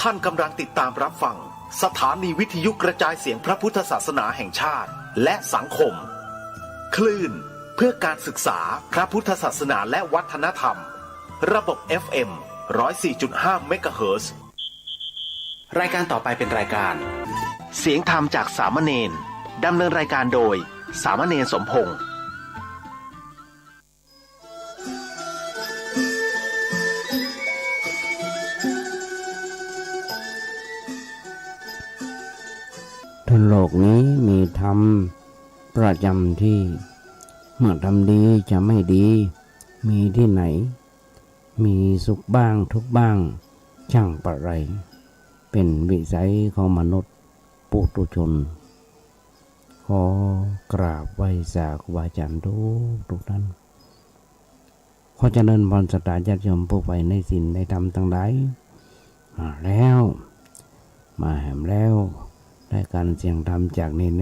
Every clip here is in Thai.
ท่านกำลังติดตามรับฟังสถานีวิทยุกระจายเสียงพระพุทธศาสนาแห่งชาติและสังคมคลื่นเพื่อการศึกษาพระพุทธศาสนาและวัฒนธรรมระบบ FM 104.5 เมกะเฮิรตซ์รายการต่อไปเป็นรายการเสียงธรรมจากสามเณรดำเนินรายการโดยสามเณรสมพงษ์โลกนี้มีธรรมประจำที่เมื่อทำดีจะไม่ดีมีที่ไหนมีสุขบ้างทุกบ้างช่างประไรเป็นวิสัยของมนุษย์ปุถุชนขอกราบไหว้สาครูบาอาจารย์ทุกท่านขอเจริญพรศรัทธาญาติโยมผู้ใฝ่ในศีลในธรรมทั้งหลายมาแล้วมาแหมแล้วรายการเสียงธรรมจากเนน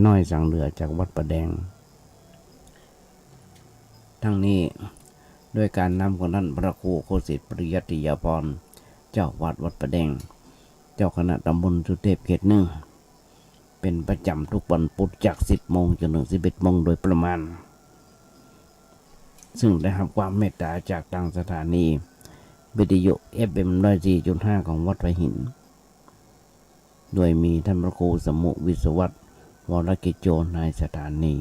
น้อยสังเหลือจากวัดประแดงทั้งนี้ด้วยการนำของท่านพระครูโคสิทธิ์ปริยัติยาภรณ์เจ้าวัดประแดงเจ้าคณะตำบลสุเทพเขตหนึ่งเป็นประจำทุกวันพุธจาก 10 โมงจนถึง 11 โมงโดยประมาณซึ่งได้รับความเมตตาจากทางสถานีวิทยุ FM 104.5 ของวัดไผ่หินโดยมีท่านพระครูสมุวิศวัตรวรกิจโจนายสถานี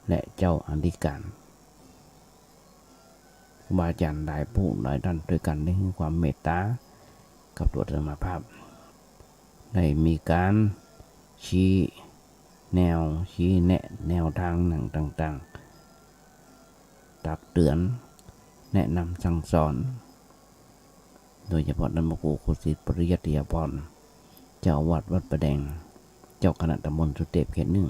และเจ้าอธิการครูบาอาจารย์หลายผู้หลายท่านด้วยกันได้ให้ความเมตตากับตัวธรรมภาพได้มีการชี้แนวชี้แนะแนวทางหนังต่างๆตักเตือนแนะนำสั่งสอนโดยเฉพาะท่านพระครูโคสิทธิ์ปริยัติยาภรณ์เจ้าวัดประแดงเจ้าคณะตำบลสุเทพเขตหนึ่ง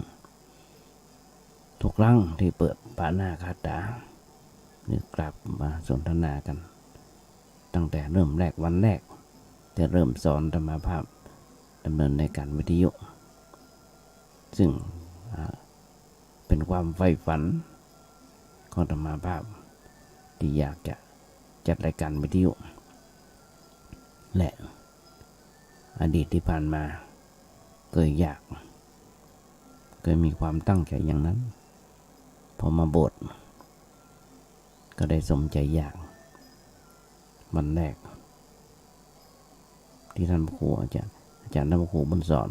ทุกครั้งที่เปิดปานาคาถาหรือกลับมาสนทนากันตั้งแต่เริ่มแรกวันแรกจะเริ่มสอนธรรมภาพดำเนินในการวิทยุซึ่งเป็นความใฝ่ฝันของธรรมภาพที่อยากจะจัดรายการวิทยุและอดีตที่ผ่านมาเคยมีความตั้งใจอย่างนั้นพอมาบวชก็ได้สมใจอยากวันแรกที่ท่านพระครูอาจารย์ท่านพระครูบุญสอน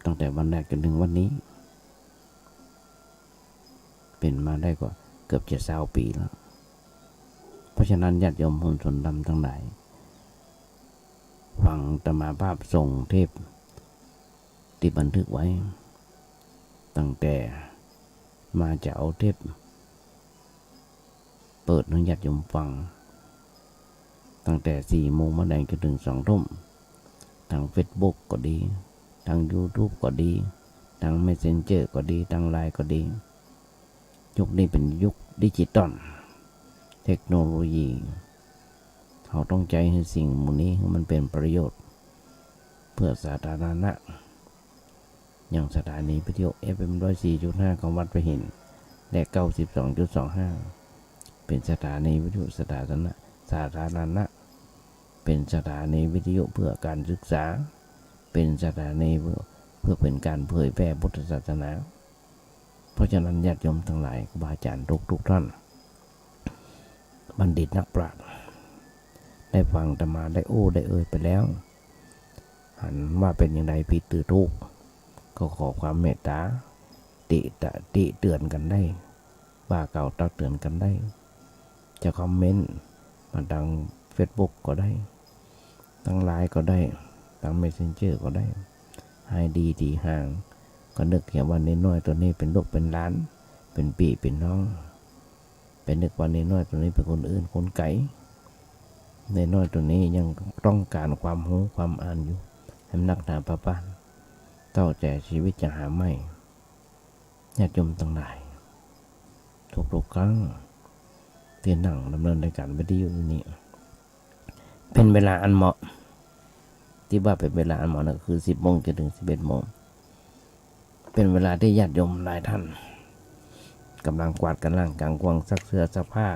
ตั้งแต่วันแรกจนถึงวันนี้เป็นมาได้กว่าเกือบจะ20 ปีแล้วเพราะฉะนั้นญาติโยมผู้สนธรรมทั้งหลายฟังธรรมภาพส่งเทปที่บันทึกไว้ตั้งแต่มาจะเอาเทปเปิดให้ญาติโยมฟังตั้งแต่ 4 โมงมาแดงจนถึง 2 ทุ่มทาง Facebook ก็ดีทาง YouTube ก็ดีทาง Messenger ก็ดีทาง LINE ก็ดียุคนี้เป็นยุคดิจิตอลเทคโนโลยีเราต้องใจให้สิ่งหมู่นี้มันเป็นประโยชน์เพื่อสาธารณะอย่างสถานีวิทยุ FM 104.5 ของวัดไผ่หินและ 92.25 เป็นสถานีวิทยุสาธารณะเป็นสถานีวิทยุเพื่อการศึกษาเป็นสถานีเพื่อเป็นการเผยแพร่พุทธศาสนาเพราะฉะนั้นญาติโยมทั้งหลายครูบาอาจารย์ทุกท่านบัณฑิตนักปราชญ์ได้ฟังธรรมะได้ได้เอ่ยไปแล้วหันว่าเป็นอย่างไรผิดหรือถูกก็ขอความเมตตาติเตือนกันได้ว่าเก่าตักเตือนกันได้จะคอมเมนต์มาทาง Facebook ก็ได้ทาง LINE ก็ได้ทาง Messenger ก็ได้ให้ดีที่ห่างก็นึกเห็นว่าเนน้อยตัวนี้เป็นลูกเป็นหลานเป็นพี่เป็นน้องเป็นนึกว่าเนน้อยตัวนี้เป็นคนอื่นคนไกลเนน้อยตัวนี้ยังต้องการความรู้ความอ่านอยู่ให้นักหนาป้าป้านเต้าแต่ชีวิตจะหาไม่ญาติโยมทั้งหลายทุกครั้งที่นั่งดำเนินในการวิทยุนี้เป็นเวลาอันเหมาะที่ว่าเป็นเวลาอันเหมาะนั่นคือ 10 โมงจนถึง 11 โมงเป็นเวลาที่ญาติโยมหลายท่านกำลังกวาดกันล่างกลางกวางซักเสื้อซักผ้า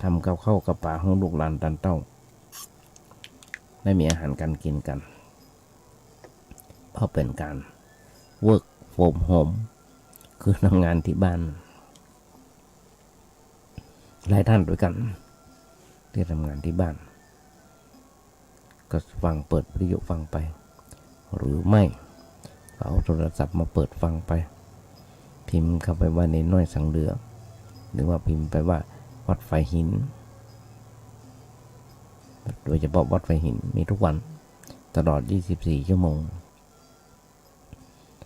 ทำกับข้าวกับปลาของลูกหลานตันเต้า ได้มีอาหารการกินกัน เพราะเป็นการ work from home คือทำงานที่บ้านหลายท่านด้วยกันที่ทำงานที่บ้านก็ฟังเปิดวิทยุฟังไปหรือไม่เอาโทรศัพท์มาเปิดฟังไปพิมพ์เข้าไปว่าในน้อยสังเดือหรือว่าพิมพ์ไปว่าวัดไฟหินโดยเฉพาะวัดไฟหินมีทุกวันตลอด24ชั่วโมง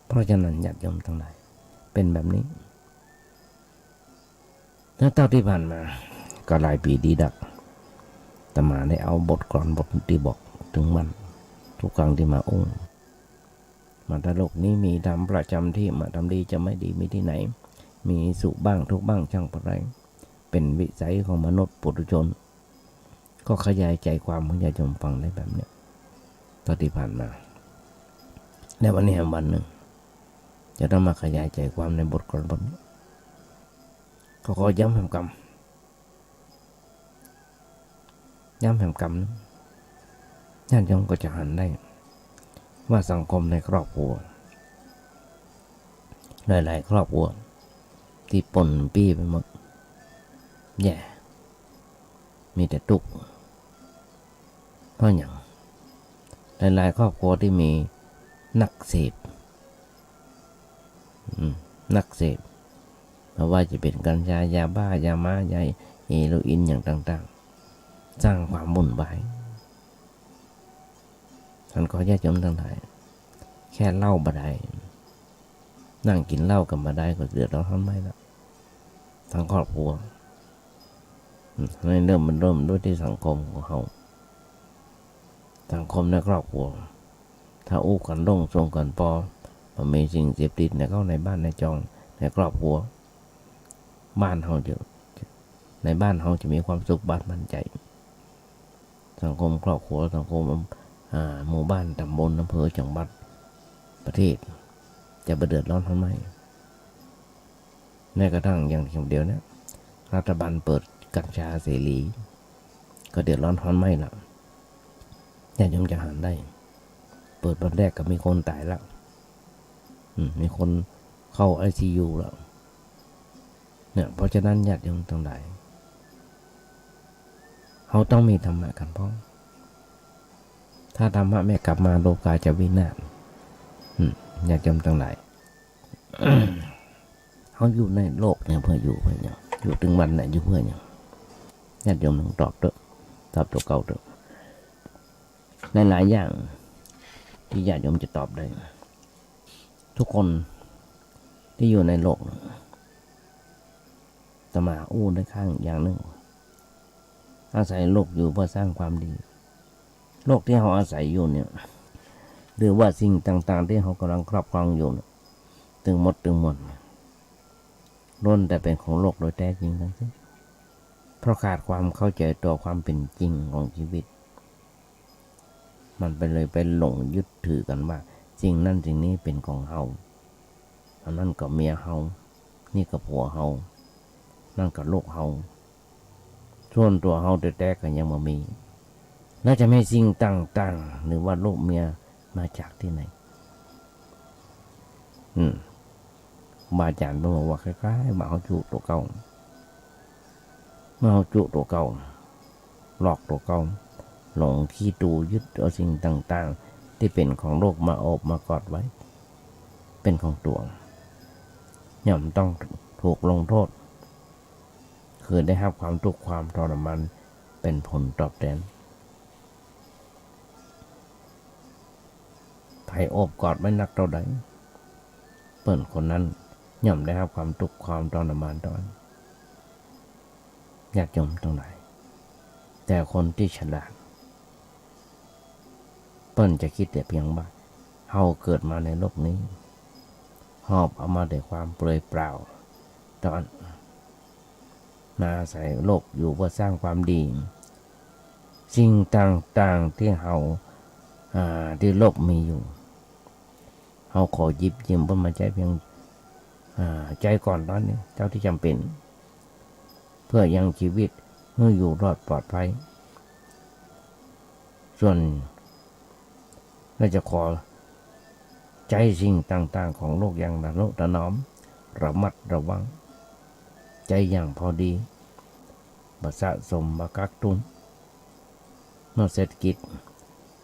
เพราะฉะนั้นญาติโยมทั้งหลายเป็นแบบนี้แล้วเท่าที่ผ่านมาก็หลายปีดีดักแต่มาได้เอาบทกลอนบทที่บอกถึงมันทุกครั้งที่มาองค์มาตลกนี้มีธรรมประจำที่มาทำดีจะไม่ดีมีที่ไหนมีสุขบ้างทุกบ้างช่างอะไรเป็นวิสัยของมนุษย์ปุถุชนก็ขยายใจความของญาติโยมฟังได้แบบนี้ตอนที่ผ่านมาในวันนี้วันหนึ่งจะต้องมาขยายใจความในบทกลอนบทนี้ก็ขอย้ำแห่งกรรมย้ำแห่งกรรมนั้นญาติโยมก็จะหันได้ว่าสังคมในครอบครัวหลายๆครอบครัวที่ปนปี้ไปหมดแย่มีแต่ทุกข์เพราะอย่างหลายๆครอบครัวที่มีนักเสพนักเสพไม่ว่าจะเป็นกัญชายาบ้ายาม้ายาเฮโรอีนอย่างต่างๆสร้างความวุ่นวายท่านขอญาติโยมทั้งหลายแค่เล่าบ่ได้นั่งกินเหล้ากันมาได้ก็เดือดร้อนไม่แล้วทั้งครอบครัวในเริ่มด้วยที่สังคมของเขาสังคมในครอบครัวถ้าอู้กันลงทรงกันปอมันมีสิ่งเสพติดเข้าในบ้านในจองในครอบครัวบ้านเขาจะในบ้านเขาจะมีความสุขบ้านมั่นใจสังคมครอบครัวสังคมหมู่บ้านตำบลอำเภอจังหวัดประเทศจะเดือดร้อนทำไมแม้กระทั่งอย่างเดียวเนี่ยรัฐบาลเปิดกัญชาเสรีก็เดือดร้อนทำไมล่ะญาติโยมจะหันได้เปิดวันแรกก็มีคนตายแล้วมีคนเข้า ICU แล้วเนี่ยเพราะฉะนั้นญาติโยมทั้งหลายเขาต้องมีธรรมะกันพ้องถ้าธรรมะไม่กลับมาโลกาจะวินาศญาติโยมทั้งหลาย เขาอยู่ในโลกเนี่ยเพื่ออยู่อย่างอยู่ถึงวันเนี่ยอยู่เพื่ออย่างญาติโยมต้องตอบตัวเก่าตัวหลายอย่างที่ญาติโยมจะตอบได้ทุกคนที่อยู่ในโลกตมาอู้ได้ข้างอย่างหนึ่งอาศัยโลกอยู่เพื่อสร้างความดีโลกที่เขาอาศัยอยู่เนี่ยหรือว่าสิ่งต่างๆที่เขากำลังครอบครองอยู่ถึงหมดล้วนแต่เป็นของโลกโดยแท้จริงทั้งสิ้นเพราะขาดความเข้าใจตัวความเป็นจริงของชีวิตมันไปหลงยึดถือกันว่าสิ่งนั้นสิ่งนี้เป็นของเฮาอันนั้นก็เมียเฮานี่ก็ผัวเฮานั่นก็ลูกเฮาส่วนตัวเฮาแท้ๆก็ยังไม่มีแล้วจะไม่สิ่งต่างๆหรือว่าลูกเมียมาจากที่ไหนบาอาจารย์บอกว่าคล้ายๆมาเอาจุตัวเก่ามาเอาจุตัวเก่าหลอกตัวเก่าหลงขี้ตูยึดเอาสิ่งต่างๆที่เป็นของโลกมาโอบมากอดไว้เป็นของตัวย่อมต้องถูกลงโทษคือได้รับความทุกข์ความทรมานเป็นผลตอบแทนไผโอบกอดไม่นักเท่าใดเปิ่นคนนั้นย่อมได้รับความทุกข์ความทรมานตอนญาติโยมทั้งหลายแต่คนที่ฉลาดเปิ้นจะคิดแต่เพียงว่าเฮาเกิดมาในโลกนี้หอบเอามาด้วยความเปลือยเปล่าตอนมาอาศัยโลกอยู่เพื่อสร้างความดีสิ่งต่างๆที่เฮาที่โลกมีอยู่เฮาขอหยิบยืมเพิ่นมาใช้เพียงใจก่อนตอนนี้เท่าที่จำเป็นเพื่อยังชีวิตเมื่ออยู่รอดปลอดภัย ส่วนน่าจะขอใจสิ่งต่างๆของโลกอย่างระนุถนอมระมัดระวังใจอย่างพอดีบ่สะสมบ่กักตุนเมื่อเศรษฐกิจ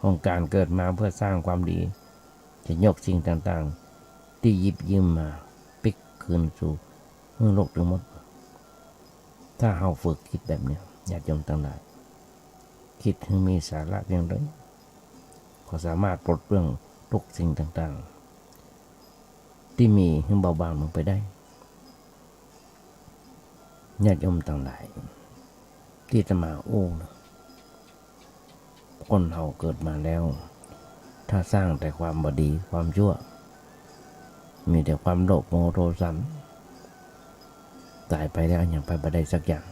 ของการเกิดมาเพื่อสร้างความดีจะยกสิ่งต่างๆที่หยิบยืมมาปิกคืนสู่เมื่อโลกทั้งหมดถ้าเฮาฝึกคิดแบบนี้ญาติโยมทั้งหลายคิดให้มีสาระอย่างไรก็สามารถปลดเปลื้องทุกสิ่งต่างๆที่มีให้เบาบางลงไปได้ญาติโยมทั้งหลายที่จะมาโอ้คนเฮาเกิดมาแล้วถ้าสร้างแต่ความบดีความชั่วมีแต่ความโลภโมโทสันตายไปแล้วยังไปบ่ได้สักอย่าง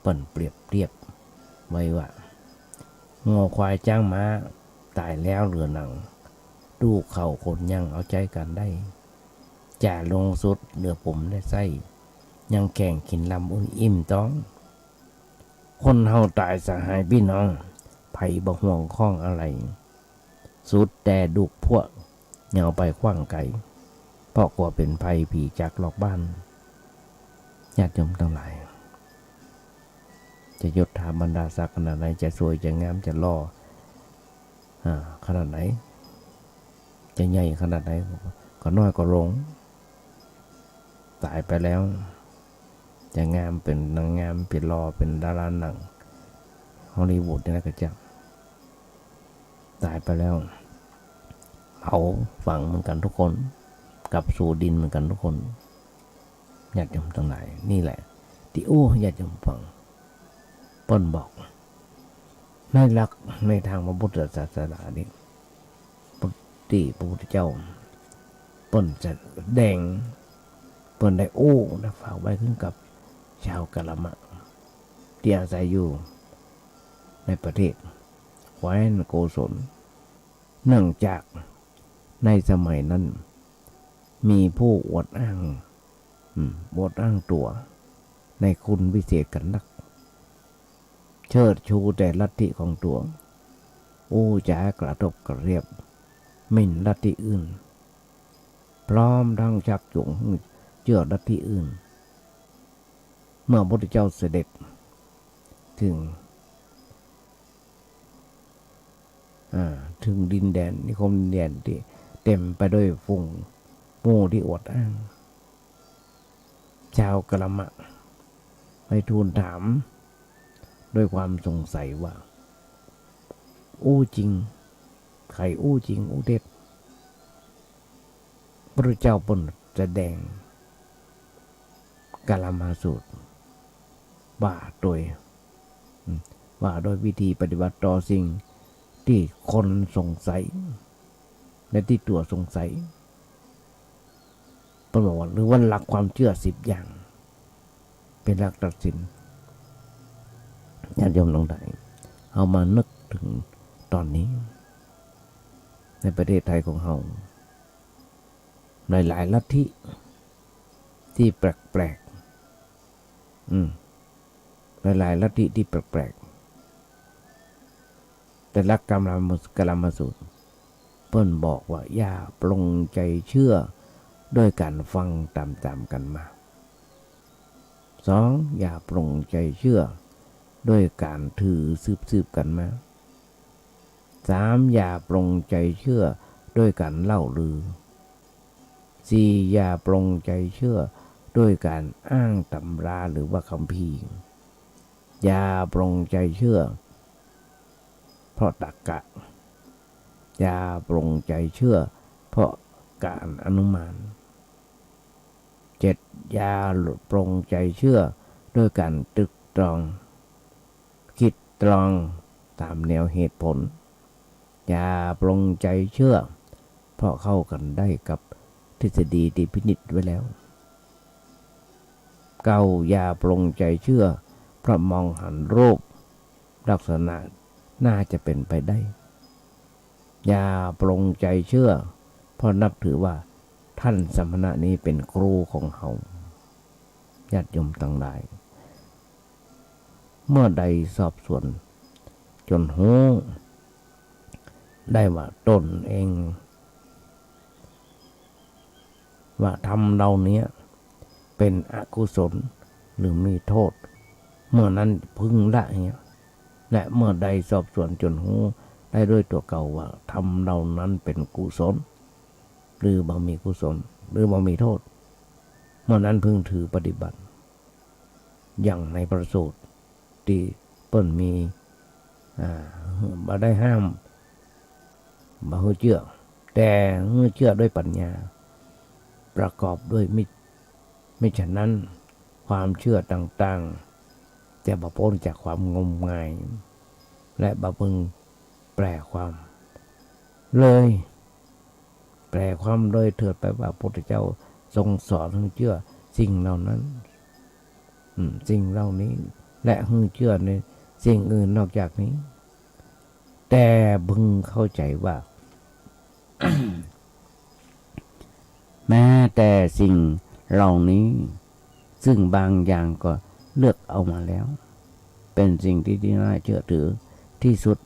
เปิ้นเปรียบเทียบไว้ว่างอควายจ้างม้าตายแล้วเหลือหนังดูเข่าคนยังเอาใจกันได้จ่าลงสุดเหลือผมได้ไส้ยังแข่งกินลำอุ่นอิ่มต้องคนเฮาตายสหายพี่น้องไผบ่ห่วงข้องอะไรสุดแต่ดุกพวกเหงาไปขว้างไก่เพราะกลัวเป็นภัยผีจากหลอกบ้านญาติโยมทั้งหลายจะยศถาบรรดาศักดิ์ขนาดไหนจะสวยจะงามจะหล่อขนาดไหนจะใหญ่ขนาดไหนก็น้อยก็ลงตายไปแล้วจะงามเป็นนางงามเป็นหล่อเป็นดาราหนังฮอลลีวูดนี่นะก็จะตายไปแล้วเผาฝังเหมือนกันทุกคนกลับสู่ดินเหมือนกันทุกคนญาติโยมทั้งหลายนี่แหละที่ญาติโยมฟังป้นบอกในหลักในทางพระพุทธศาสนานี่ที่พระพุทธเจ้าป้นจะแดงเปิ้นได้นะฝากไว้ขึ้นกับชาวกะละมะที่อาศัยอยู่ในประเทศแคว้นโกศลเนื่องจากในสมัยนั้นมีผู้อวดอ้างตัวในคุณวิเศษกันนักเชิดชูแต่ลัทธิของตัวจะกระทบกระเรียบหมิ่นลัทธิอื่นพร้อมทั้งชักจูงเชื่อลัทธิอื่นเมื่อพระพุทธเจ้าเสด็จถึงดินแดนนิคมดินแดนที่เต็มไปด้วยฝูงหมู่ที่อวดอ้างชาวกะละมะไปทูลถามด้วยความสงสัยว่าจริงใครจริงเท็จพระเจ้าปนแสดงกาลมาสูตรว่าโดยวิธีปฏิบัติต่อสิ่งที่คนสงสัยและที่ตัวสงสัยเป็นบอกว่าหรือว่าหลักความเชื่อ10 อย่างเป็นหลักตัดสินญาติโยมลงได้เอามานึกถึงตอนนี้ในประเทศไทยของเราหลายลัทธิที่แปลกหลายลัทธิที่แปลกแต่หลักกรรมสูตรเพิ่นบอกว่าอย่าปลงใจเชื่อด้วยการฟังตามกันมา 2. อย่าปลงใจเชื่อด้วยการถือสืบกันมา 3. อย่าปลงใจเชื่อด้วยการเล่าลือ 4. อย่าปลงใจเชื่อด้วยการอ้างตำราหรือว่าคัมภีร์อย่าปลงใจเชื่อเพราะตรรกะอย่าปลงใจเชื่อเพราะการอนุมาน 7. อย่าปลงใจเชื่อด้วยการตรึกตรองคิดตรองตามแนวเหตุผลอย่าปลงใจเชื่อเพราะเข้ากันได้กับทฤษฎีที่พินิจไว้แล้ว 9. อย่าปลงใจเชื่อเพราะมองหันรูปลักษณะน่าจะเป็นไปได้อย่าปลงใจเชื่อเพราะนับถือว่าท่านสมณะนี้เป็นครูของเฮาญาติโยมทั้งหลายเมื่อใดสอบสวน จนหูได้ว่าตนเองว่าทำเราเนี้ยเป็นอกุศลหรือมีโทษ เมื่อนั้นพึงละเงี้ยและเมื่อใดสอบสวนจนหูได้ด้วยตัวเก่าว่าทำเรานั้นเป็นกุศลหรือบ่มีกุศลหรือบ่มีโทษ เมื่อนั้นพึงถือปฏิบัติอย่างในประสูตรที่เปิ้นมีบ่ได้ห้ามบ่ให้เชื่อแต่เมื่อเชื่อด้วยปัญญาประกอบด้วยมิฉะนั้นความเชื่อต่างๆจะบ่พ้นจากความงมงายและบ่พึงแปลความเลยแปลความโดยเถิดไปว่าพระพุทธเจ้าทรงสอนให้เชื่อสิ่งเหล่านั้นสิ่งเหล่านี้และให้เชื่อในสิ่งอื่นนอกจากนี้แต่พึงเข้าใจว่า แม้แต่สิ่งเหล่านี้ซึ่งบางอย่างก็เลือกเอามาแล้วเป็นสิ่งที่น่าเชื่อถือที่สุด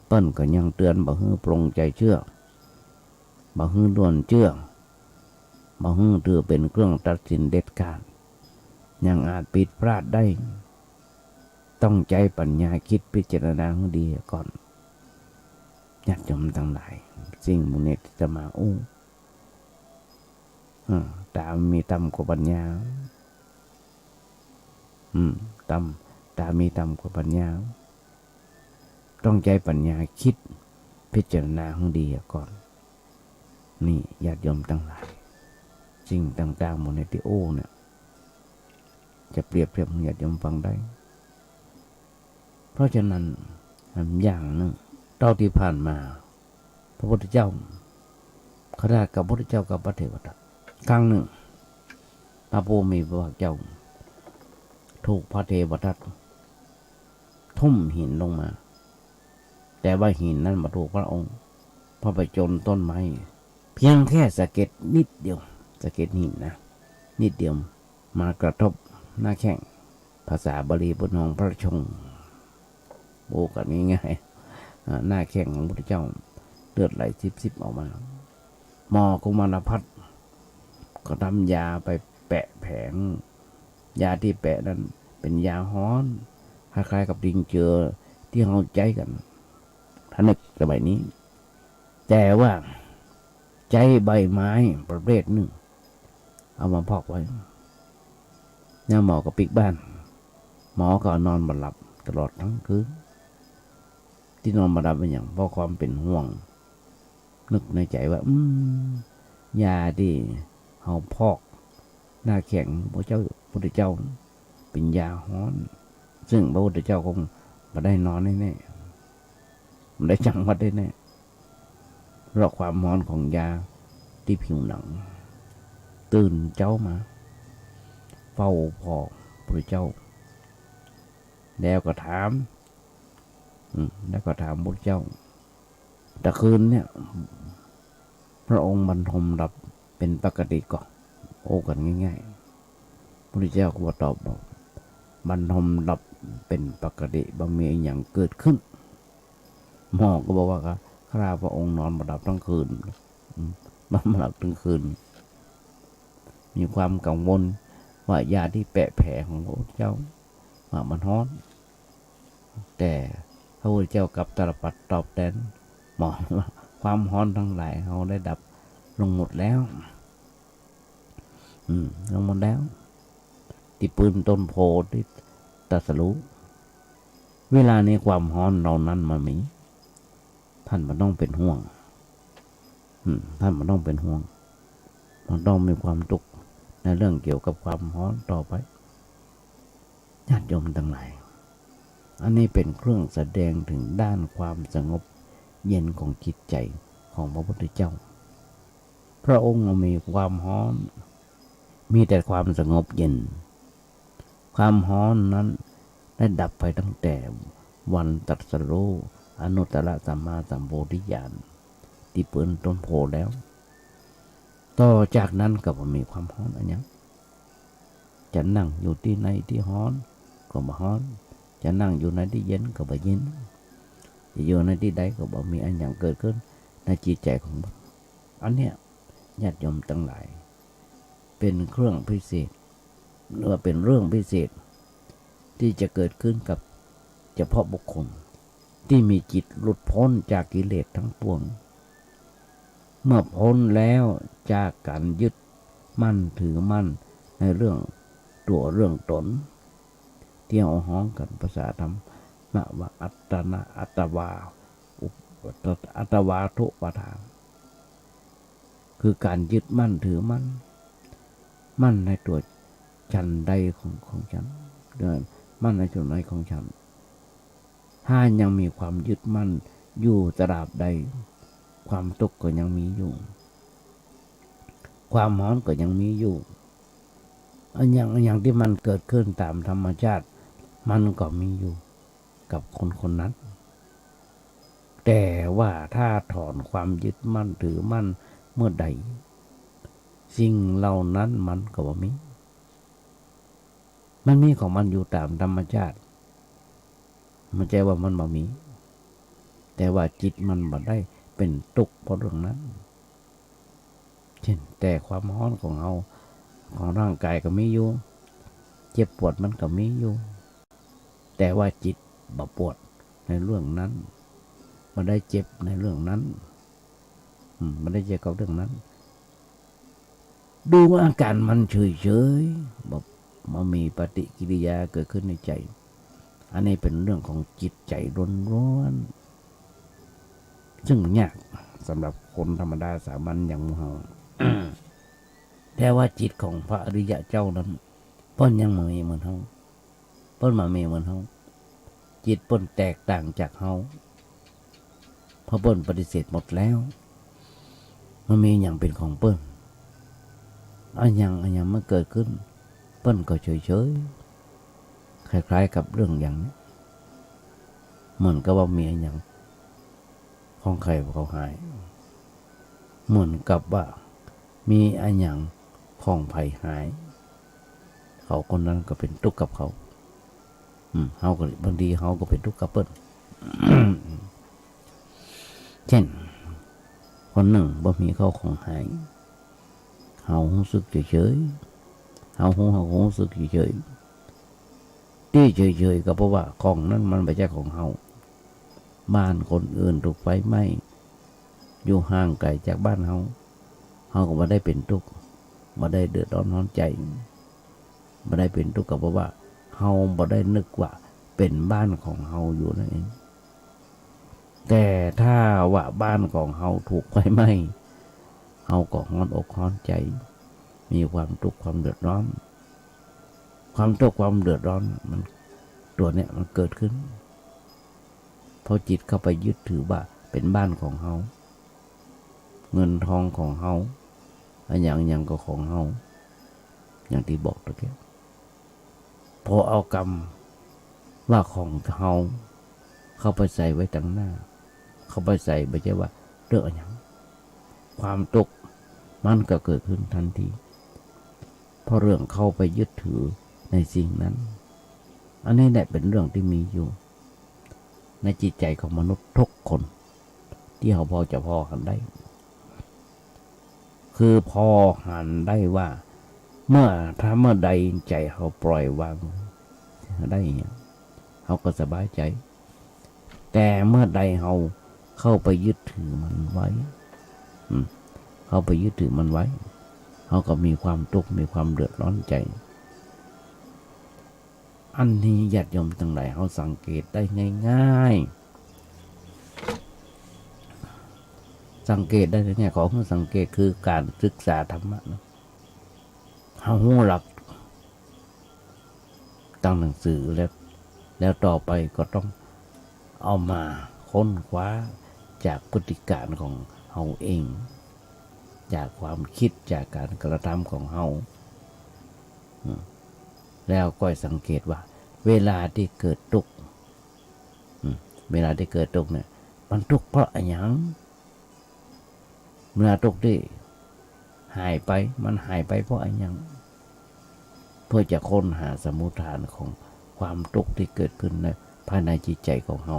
เปิ้นก็ยังเตือนบ่ให้ปรงใจเชื่อบ่ให้ด่วนเชื่อบ่ให้ถือเป็นเครื่องตัดสินเด็ดขาดยังอาจผิดพลาดได้ต้องใจปัญญาคิดพิจารณาให้ดีก่อนญาติโยมทั้งหลายสิ่งมูลนิธิจะมาตามมีต่ำกว่าปัญญาตามมีต่ำกว่าปัญญาต้องใจปัญญาคิดพิจารณาให้ดีก่อนนี่ญาติโยมทั้งหลายสิ่งต่างๆมูลนิธิเนี่ยจะเปรียบเทียบให้ญาติโยมฟังได้เพราะฉะนั้นอย่างหนึ่งเท่าที่ผ่านมาพระพุทธเจ้าขณะกับพระพุทธเจ้ากับพระเทวทัตครั้งหนึ่งพระผู้มีพระภาคเจ้าถูกพระเทวทัตทุ่มหินลงมาแต่ว่าหินนั้นมาถูกพระองค์พอไปจนต้นไม้เพียงแค่สะเก็ดนิดเดียวสะเก็ดหินนะนิดเดียวมากระทบหน้าแข้งภาษาบาลีบนห้องพระชงโบกันง่ายๆหน้าแข้งของพระพุทธเจ้าเลือดไหลซิบออกมาหมอกุมารพัฒน์ก็ทำยาไปแปะแผงยาที่แปะนั้นเป็นยาฮ้อนคล้ายๆกับดิงเจือที่เขาใจกันท่านึกสมัยนี้แต่ว่าใจใบไม้ประเภทหนึ่งเอามาพอกไว้เนี่ยหมอก็ปิกบ้านหมอก็นอนบ่หลับตลอดทั้งคืนที่นอนบ่หลับเป็นอย่างเพราะความเป็นห่วงนึกในใจว่ายาที่เอาพอกหน้าแข็งพระพุทธเจ้าเป็นยาฮ้อนซึ่งพระพุทธเจ้าคงไม่ได้นอนแน่ๆไม่ได้จังวัดได้แน่เพราะความร้อนของยาที่ผิวหนังตื่นเจ้ามาเฝ้าพอพระเจ้าแล้วก็ถามพระเจ้าแต่คืนเนี่ยพระองค์บรรทมหลับเป็นปกติก่อนกันง่ายๆพระเจ้าก็ตอบบอกบรรทมหลับเป็นปกติบ่มีอย่างเกิดขึ้นหมอก็บอกว่าข้าพระองค์นอนบ่หลับทั้งคืนนอนบ่หลับทั้งคืนมีความกังวลว่ายาที่แปะแผลของพระเจ้าว่ามันฮ้อนแต่พระพุทธเจ้ากับตรปัดตอบแทนหมอว่าความฮ้อนทั้งหลายเขาได้ดับลงหมดแล้วลงหมดแล้วที่ปืนต้นโพที่ตรัสรู้เวลานี้ความฮ้อนเรานั้นมามีท่านมันต้องเป็นห่วงท่านมันต้องเป็นห่วงมันต้องมีความทุกข์ในเรื่องเกี่ยวกับความฮ้อนต่อไปญาติโยมทั้งหลายอันนี้เป็นเครื่องแสดงถึงด้านความสงบเย็นของจิตใจของพระพุทธเจ้าพระองค์มีความฮ้อนมีแต่ความสงบเย็นความฮ้อนนั้นได้ดับไปตั้งแต่วันตรัสรู้อนุตตรสัมมาสัมโพธิญาณที่เปิดต้นโพแล้วต่อจากนั้นก็มีความฮ้อนอันนี้จะนั่งอยู่ที่ไหนที่ฮ้อนก็มาฮ้อน จะนั่งอยู่ในที่เย็นก็บ่เย็นจะอยู่ในที่ใดก็บ่มีอันอย่างเกิดขึ้นในจิตใจของเราอันเนี้ยญาติโยมทั้งหลายเป็นเครื่องพิเศษหรือว่าเป็นเรื่องพิเศษที่จะเกิดขึ้นกับเฉพาะบุคคลที่มีจิตหลุดพ้นจากกิเลสทั้งปวงเมื่อพ้นแล้วจากการยึดมั่นถือมั่นในเรื่องตัวเรื่องตนที่เอาห้องกันภาษาธรรมว่าอัตตนะอัตวาอัตวาทุปทานคือการยึดมั่นถือมั่นในตัวฉันใดของฉันเดินมั่นในจุดไหนของฉันถ้ายังมีความยึดมั่นอยู่ตราบใดความทุกข์ก็ยังมีอยู่ความร้อนก็ยังมีอยู่อันอย่างที่มันเกิดขึ้นตามธรรมชาติมันก็มีอยู่กับคนนั้นแต่ว่าถ้าถอนความยึดมั่นถือมั่นเมื่อใดสิ่งเหล่านั้นมันก็บ่มีมันมีของมันอยู่ตามธรรมชาติมันใจว่ามันบ่มีแต่ว่าจิตมันบ่ได้เป็นทุกข์เพราะเรื่องนั้นเช่นแต่ความร้อนของเราของร่างกายก็มีอยู่เจ็บปวดมันก็มีอยู่แต่ว่าจิตบ่ปวดในเรื่องนั้นบ่ได้เจ็บในเรื่องนั้นบ่ได้เจ็บกับเรื่องนั้นดูว่าอาการมันเฉยๆบ่มีปฏิกิริยาเกิดขึ้นในใจอันนี้เป็นเรื่องของจิตใจร้อนๆซึ่งยากสำหรับคนธรรมดาสามัญอย่างเรา แต่ว่าจิตของพระอริยะเจ้านั้นเพิ่นยังมีเหมือนเฮาเพิ่นมามีเหมือนเฮาจิตเพิ่นแตกต่างจากเฮาเพราะเพิ่นปฏิเสธหมดแล้วมันมีอย่างเป็นของเพิ่นอันยังมันเกิดขึ้นเพิ่นก็เฉยๆคล้ายๆกับเรื่องอย่างนี้เหมือนกับว่ามีอันอย่างของใครเขาหายเหมือนกับว่ามีอันอย่างของไผหายเขาคนนั้นก็เป็นทุกข์กับเขาเฮาก็บางทีเฮาก็เป็นทุกข์กับเพิ่น เช่นคนหนึ่งบ่มีเขาของหายเฮารู้สึกเฉยๆเฮารู้สึกเฉยๆที่เฉยๆก็เพราะว่าของนั้นมันไม่ใช่ของเฮาบ้านคนอื่นถูกไฟไหม้อยู่ห่างไกลจากบ้านเฮาก็บ่ได้เป็นทุกข์บ่ได้เดือดร้อนใจบ่ได้เป็นทุกข์ก็เพราะว่าเฮาบ่ได้นึกว่าเป็นบ้านของเฮาอยู่นั่นเองแต่ถ้าว่าบ้านของเฮาถูกไฟไหม้เฮาก็ร้อนอกร้อนใจมีความทุกข์ความเดือดร้อนความทุกข์ความเดือดร้อนมันตัวเนี้ยมันเกิดขึ้นเพราะจิตเข้าไปยึดถือว่าเป็นบ้านของเฮาเงินทองของเฮาอันอย่างก็ของเฮาอย่างที่บอกตะเกียบพอเอากรรมว่าของเฮาเข้าไปใส่ไว้ตั้งหน้าเข้าไปใส่ไม่ใช่ว่าเรื่องอย่างความทุกข์มันก็เกิดขึ้นทันทีเพราะเรื่องเข้าไปยึดถือในสิ่งนั้นอันนี้แหละเป็นเรื่องที่มีอยู่ในจิตใจของมนุษย์ทุกคนที่เขาพอจะพอกันได้คือพอหันได้ว่าเมื่อใดใจเขาปล่อยวางได้เขาก็สบายใจแต่เมื่อใดเขาเข้าไปยึดถือมันไว้เข้าไปยึดถือมันไว้เขาก็มีความทุกข์มีความเดือดร้อนใจอันนี้ญาติโยมทั้งหลายเขาสังเกตได้ง่ายๆสังเกตได้เนี่ยของสังเกตคือการศึกษาธรรมะนะเขาหูหลักตั้งหนังสือแล้วต่อไปก็ต้องเอามาค้นคว้าจากพฤติการของเขาเองจากความคิดจากการกระทำของเขาแล้วก็สังเกตว่าเวลาที่เกิดทุกข์เวลาที่เกิดทุกข์เนี่ยมันทุกข์เพราะอะไรอย่างเมื่อทุกข์ที่หายไปมันหายไปเพราะอะไรอย่างเพื่อจะค้นหาสมุฏฐานของ ความทุกข์ที่เกิดขึ้นในภายในจิตใจของเรา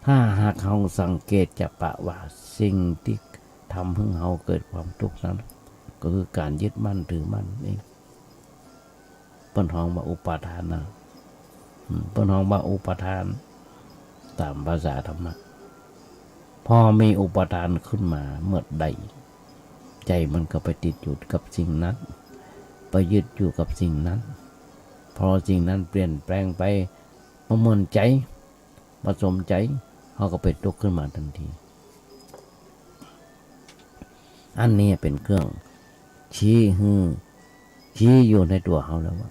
ถ้าหากเราสังเกตจะปะว่าสิ่งที่ทำให้เราเกิดความทุกข์นั้นก็คือการยึดมั่นถือมั่นเองเปิ้นฮ้องว่าอุปาทานนะเปิ้นฮ้องว่าอุปาทานตามภาษาธรรมะพอมีอุปาทานขึ้นมาเมื่อใดใจมันก็ไปติดอยู่กับสิ่งนั้นไปยึดอยู่กับสิ่งนั้นพอสิ่งนั้นเปลี่ยนแปลงไปประมวลใจผสมใจเขาก็เป็นทุกข์ขึ้นมาทันทีอันนี้เป็นเครื่องชี้อยู่ในตัวเขาแล้วว่า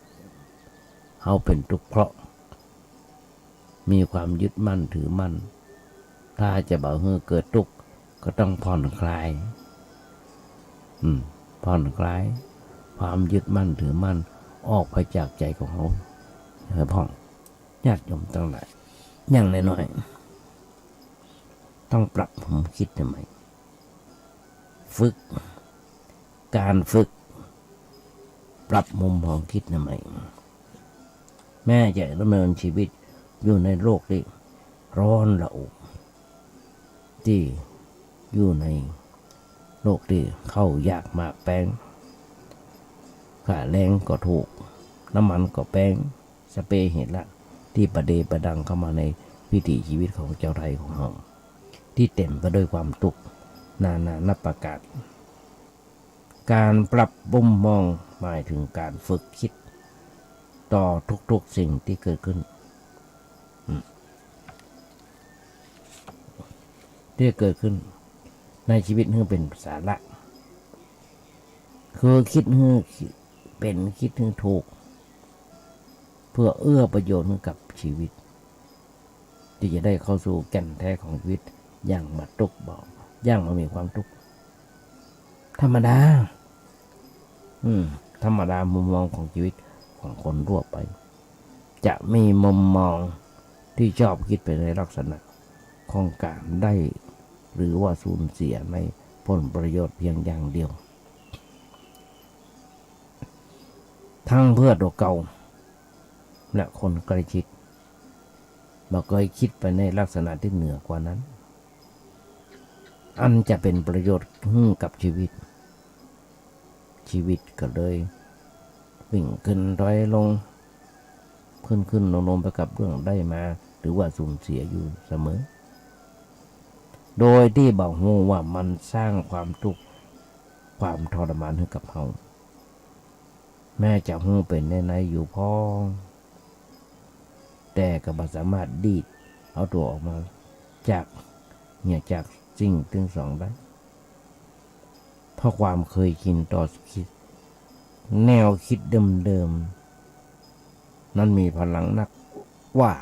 เขาเป็นทุกข์เพราะมีความยึดมั่นถือมั่นถ้าจะบอกให้เกิดทุกข์ก็ต้องผ่อนคลายผ่อนคลายความยึดมั่นถือมั่นออกไปจากใจของเขาพ่องญาติโยมตั้งหลายอย่างน้อยๆต้องปรับผมคิดทำไมฝึกการฝึกปรับมุมมองคิดทำไมแม่จะดำเนินชีวิตอยู่ในโลกที่ร้อนระอุที่อยู่ในโลกที่เข้ายากมากแพงค่าแรงก็ถูกน้ำมันก็แพงสเปรย์เห็นละที่ประเดประดังเข้ามาในวิถีชีวิตของเจ้าไทยของเราที่เต็มไปด้วยความทุกข์นานานับประการการปรับมุมมองหมายถึงการฝึกคิดต่อทุกๆสิ่งที่เกิดขึ้นที่เกิดขึ้นในชีวิตนี่เป็นสาระคือคิดให้เป็นคิดให้ถูกเพื่อเอื้อประโยชน์ให้กับชีวิตที่จะได้เข้าสู่แก่นแท้ของชีวิตอย่างมาทุกข์บอกอย่างมามีความทุกข์ธรรมดาธรรมดามุมมองของชีวิตของคนทั่วไปจะมีมุมมองที่ชอบคิดไปในลักษณะของการได้หรือว่าสูญเสียในผลประโยชน์เพียงอย่างเดียวทั้งเพื่อตัวเก่าและคนใกล้ชิดบ่เคยคิดไปในลักษณะที่เหนือกว่านั้นอันจะเป็นประโยชน์กับชีวิตก็เลยวิ่งขึ้นถอยลงขึ้นลงไปกับเรื่องได้มาหรือว่าสูญเสียอยู่เสมอโดยที่บอกฮู้ว่ามันสร้างความทุกข์ความทรมานให้กับเราแม้จะฮู้เป็นในอยู่พอแต่ก็บ่สามารถดีดเอาตัวออกมาจากสิ่งทั้งสองได้เพราะความเคยชินต่อคิดแนวคิดเดิมๆนั้นมีพลังนักกว่า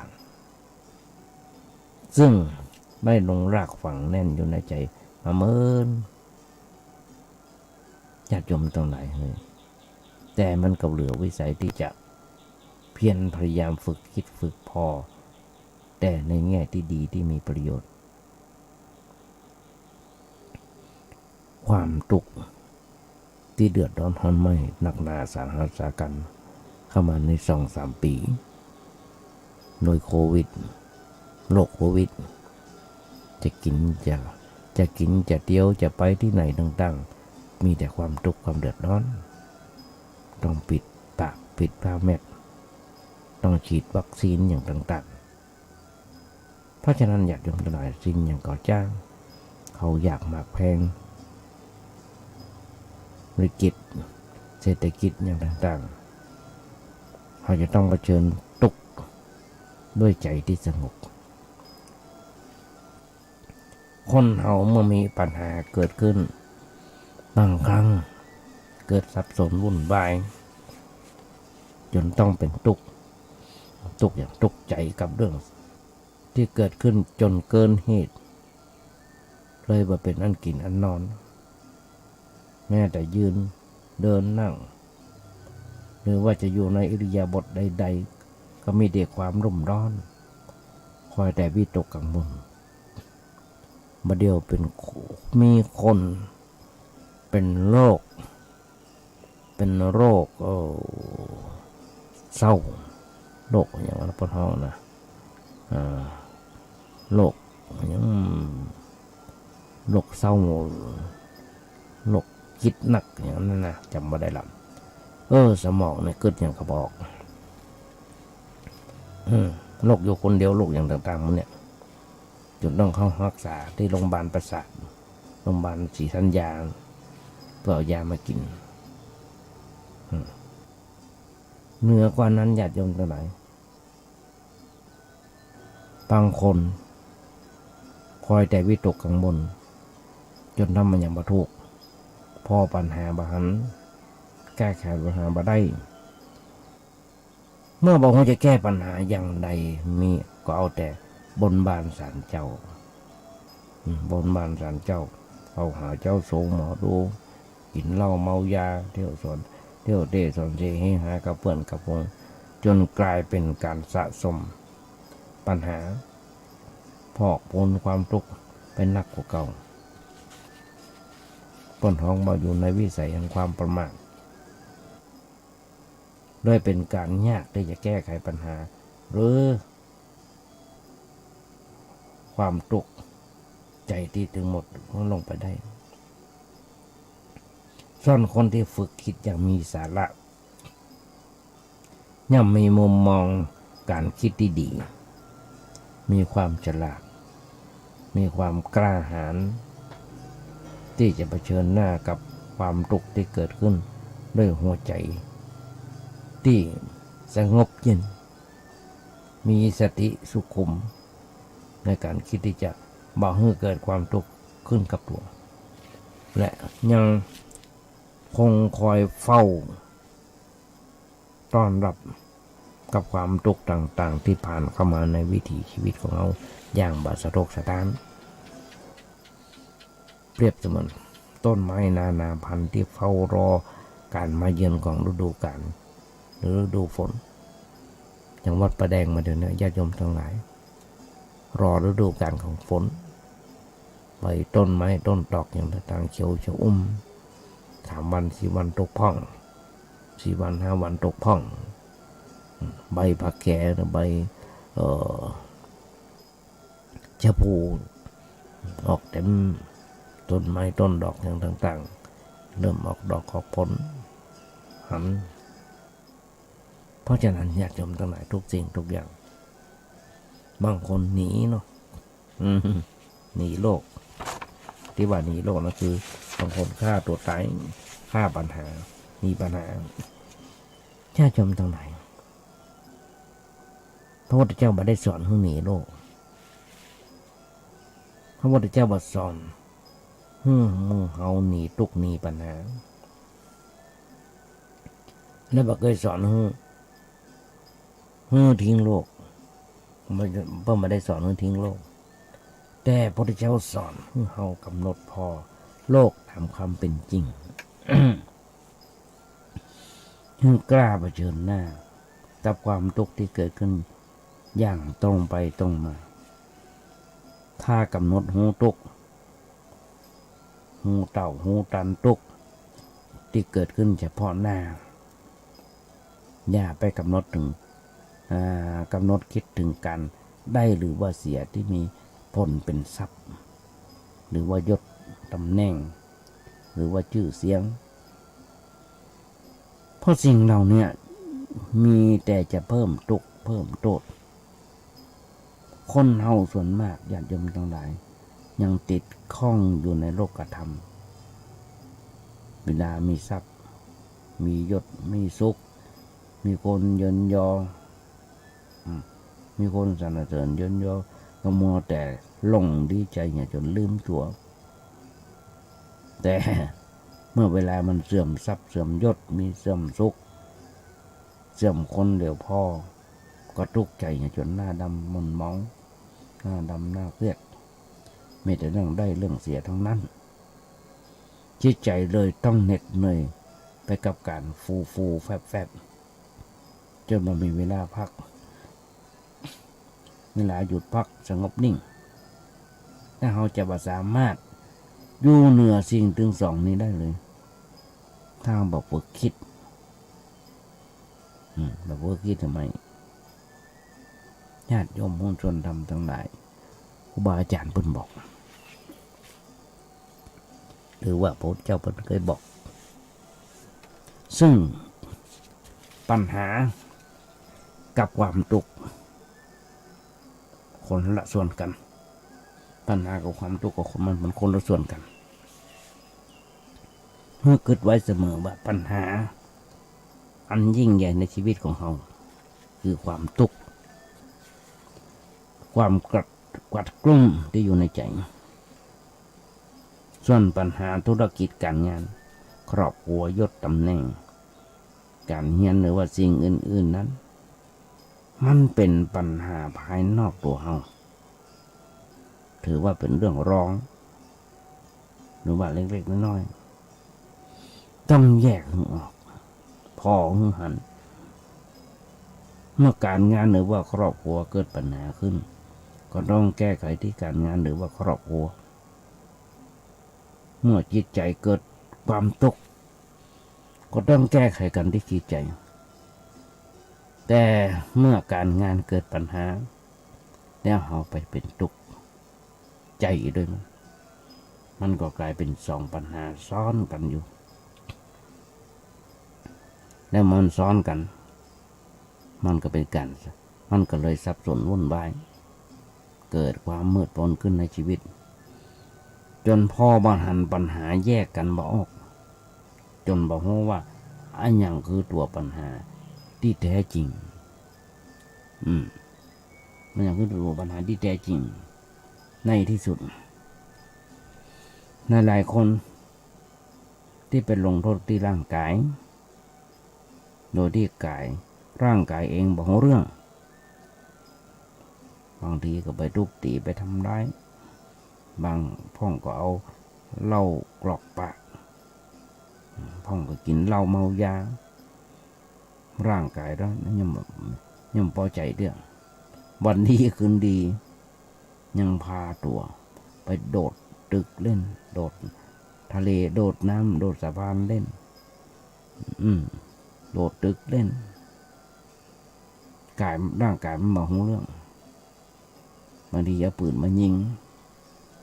ซึ่งได้ลงรากฝังแน่นอยู่ในใจมาเมินญาติโยมต้องหลายเลยแต่มันก็เหลือวิสัยที่จะเพียรพยายามฝึกคิดฝึกพอแต่ในแง่ที่ดีที่มีประโยชน์ความทุกข์ที่เดือดร้อนทนไม่หนักหนาสาหัสสากันเข้ามาใน2-3 ปีโดยโควิดโรคโควิดจะกินจะเที่ยวจะไปที่ไหนต่างๆมีแต่ความทุกข์ความเดือดร้อนต้องปิดปากปิดผ้าแมสต้องฉีดวัคซีนอย่างต่างๆเพราะฉะนั้นอยากยกตัวอย่างสิ่งอย่างก่อจ้างเขาอยากมากแพงวิกฤตเศรษฐกิจอย่างต่างๆเขาจะต้องเผชิญทุกข์ด้วยใจที่สงบคนเฮาเมื่อมีปัญหาเกิดขึ้นบางครั้งเกิดสับสนวุ่นวายจนต้องเป็นทุกข์อย่างทุกข์ใจกับเรื่องที่เกิดขึ้นจนเกินเหตุเลยว่าเป็นอันกินอันนอนแม้แต่ยืนเดินนั่งหรือว่าจะอยู่ในอิริยาบถใดๆก็มีแต่ความรุ่มร้อนคอยแต่วิตกกังวลมาเดียวมีคนเป็นโรคเศร้า โรคอย่างนั้นปนห้องนะโรคอย่างโรคเศร้าโรคคิดหนักอย่างนั้นนะจำไม่ได้ลำสมองเนี่ยเกิดอย่างกระบอกโรคอยู่คนเดียวโรคอย่างต่างๆมันเนี่ยจนต้องเข้ารักษาที่โรงพยาบาลประสาทโรงพยาบาลศรีธัญญาเพื่อเอายามากินเหนือกว่านั้นญาติโยมทั้งหลายบางคนคอยแต่วิตกกังวลจนทำมันอย่างบรรทุกพอปัญหาบหันแก้ไขปัญหาบ่ได้ เมื่อบอกว่าจะแก้ปัญหาอย่างใดมีก็เอาแต่บนบานศาลเจ้าบนบานศาลเจ้าเอาหาเจ้าโสหมอดูกินเหล้าเมายาเที่ยวสอนเที่ยวเตะสอนเสให้หากับเพื่อนกับพงจนกลายเป็นการสะสมปัญหาพอกพูนความทุกข์เป็นหนักกว่าเก่าต้นท้องมาอยู่ในวิสัยแห่งความประมาทด้วยเป็นการยากที่จะแก้ไขปัญหาหรือความทุกข์ใจที่ถึงหมดลงไปได้ส่วนคนที่ฝึกคิดอย่างมีสาระย่อมมีมุมมองการคิดที่ดีมีความฉลาดมีความกล้าหาญที่จะเผชิญหน้ากับความทุกข์ที่เกิดขึ้นด้วยหัวใจที่สงบเย็นมีสติสุขุมในการคิดที่จะบ่ให้เกิดความทุกข์ขึ้นกับตัวและยังคงคอยเฝ้าต้อนรับกับความทุกข์ต่างๆที่ผ่านเข้ามาในวิถีชีวิตของเราอย่างบาสะทกสะท้านเปรียบเสมือนต้นไม้นานาพันธุ์ที่เฝ้ารอการมาเยือนของฤดูกาลหรือฤดูฝนอย่างวัดประแดงมาเดี๋ยวนี้ญาติโยมทั้งหลายรอฤดูกาลของฝนใบต้นไม้ต้นดอกอย่างต่างๆเขียวชอุ่ม3 วัน4 วันตกพ่อง4 วัน5 วันตกพ่องใบผักแก่หรือใบชะพูออกเต็มต้นไม้ต้นดอกอย่างต่างๆเริ่มออกดอกออกผลหันเพราะฉะนั้นญาติโยมทั้งหลายทุกสิ่งทุกอย่างบางคนหนีเนาะหนีโลกที่ว่าหนีโลกนั่นคือบางคนฆ่าตัวตายฆ่าปัญหามีปัญหาญาติโยมทั้งหลายพระพุทธเจ้าบ่ได้สอนให้หนีโลกพระพุทธเจ้าบ่สอนมึงเฮาหนีทุกข์หนีปัญหาและบ่เคยสอนให้ทิ้งโลกเพิ่นบ่ได้สอนให้ทิ้งโลกแต่พระพุทธเจ้าสอนให้เฮากำหนดพอโลกตามความเป็นจริง ให้กล้าเผชิญหน้ากับความทุกข์ที่เกิดขึ้นอย่างตรงไปตรงมาถ้ากำหนดหูทุกข์หูเต่าหูตันทุกข์ที่เกิดขึ้นเฉพาะหน้าอย่าไปกำหนดถึงกำหนดคิดถึงการได้หรือว่าเสียที่มีผลเป็นทรัพย์หรือว่ายศตำแหน่งหรือว่าชื่อเสียงเพราะสิ่งเหล่านี้มีแต่จะเพิ่มทุกข์เพิ่มโทษคนเฮาส่วนมากญาติโยมทั้งหลายยังติดข้องอยู่ในโลกธรรมเวลามีทรัพย์มียศมีสุขมีคนเยินยอมีคนสรรเสริญเยินยอก็มัวแต่หลงดีใจจนลืมตัวแต่เมื่อเวลามันเสื่อมทรัพย์เสื่อมยศมีเสื่อมสุขเสื่อมคนเดี๋ยวพ่อก็ทุกข์ใจจนหน้าดำมุนมองหน้าดำหน้าเครียดไม่แต่เรื่องได้เรื่องเสียทั้งนั้นจิตใจเลยต้องเหน็ดเหนื่อยไปกับการฟูแฟบจนมันมีเวลาพักเวลาหยุดพักสงบนิ่งถ้าเราจะสามารถอยู่เหนือสิ่งถึงสองนี้ได้เลยถ้าบอกฝึกคิดบอกฝึกคิดทำไม ญาติโยมมวลชนธรรมทั้งหลายครูบาอาจารย์เพิ่นบอก หรือว่าพระเจ้าเพิ่นเคยบอก ซึ่งปัญหากับความทุกข์คนละส่วนกัน ปัญหากับความทุกข์กับคนมันคนละส่วนกันเมื่อคิดไว้เสมอว่าปัญหาอันยิ่งใหญ่ในชีวิตของเราคือความทุกข์ความกัดกลุ้มที่อยู่ในใจ ส่วนปัญหาธุรกิจการงานครอบครัวยศตำแหน่งการเรียนหรือว่าสิ่งอื่นๆนั้น มันเป็นปัญหาภายนอกตัวเราถือว่าเป็นเรื่องรองหรือว่าเล็กๆน้อยๆต้องแยกออกพอหันเมื่อการงานหรือว่าครอบครัวเกิดปัญหาขึ้นก็ต้องแก้ไขที่การงานหรือว่าครอบครัวเมื่อจิตใจเกิดความทุกข์ก็ต้องแก้ไขกันที่จิตใจแต่เมื่อการงานเกิดปัญหาแล้วเราไปเป็นทุกข์ใจด้วยมันก็กลายเป็นสองปัญหาซ้อนกันอยู่แล้วมันซ้อนกันมันก็เป็นกันมันก็เลยสับสนวุ่นวายเกิดความมืดมนขึ้นในชีวิตจนพ่อบรรหันปัญหาแยกกันบ่ออกจนบอกว่าอันยังคือตัวปัญหาที่แท้จริงมันยังคือตัวปัญหาที่แท้จริงในที่สุดในหลายคนที่เป็นลงโทษที่ร่างกายโดยที่ร่างกายเองบอกเรื่องบางทีก็ไปทุบตีไปทำร้ายบางพ่องก็เอาเหล้ากรอกปากพ่องก็กินเหล้าเมายาร่างกายแล้วยังพอใจเรื่องวันดีคืนดียังพาตัวไปโดดตึกเล่นโดดทะเลโดดน้ำโดดสะพานเล่นโดดตึกเล่นร่างกายมันบอกเรื่องบางทีเอาปืนมายิง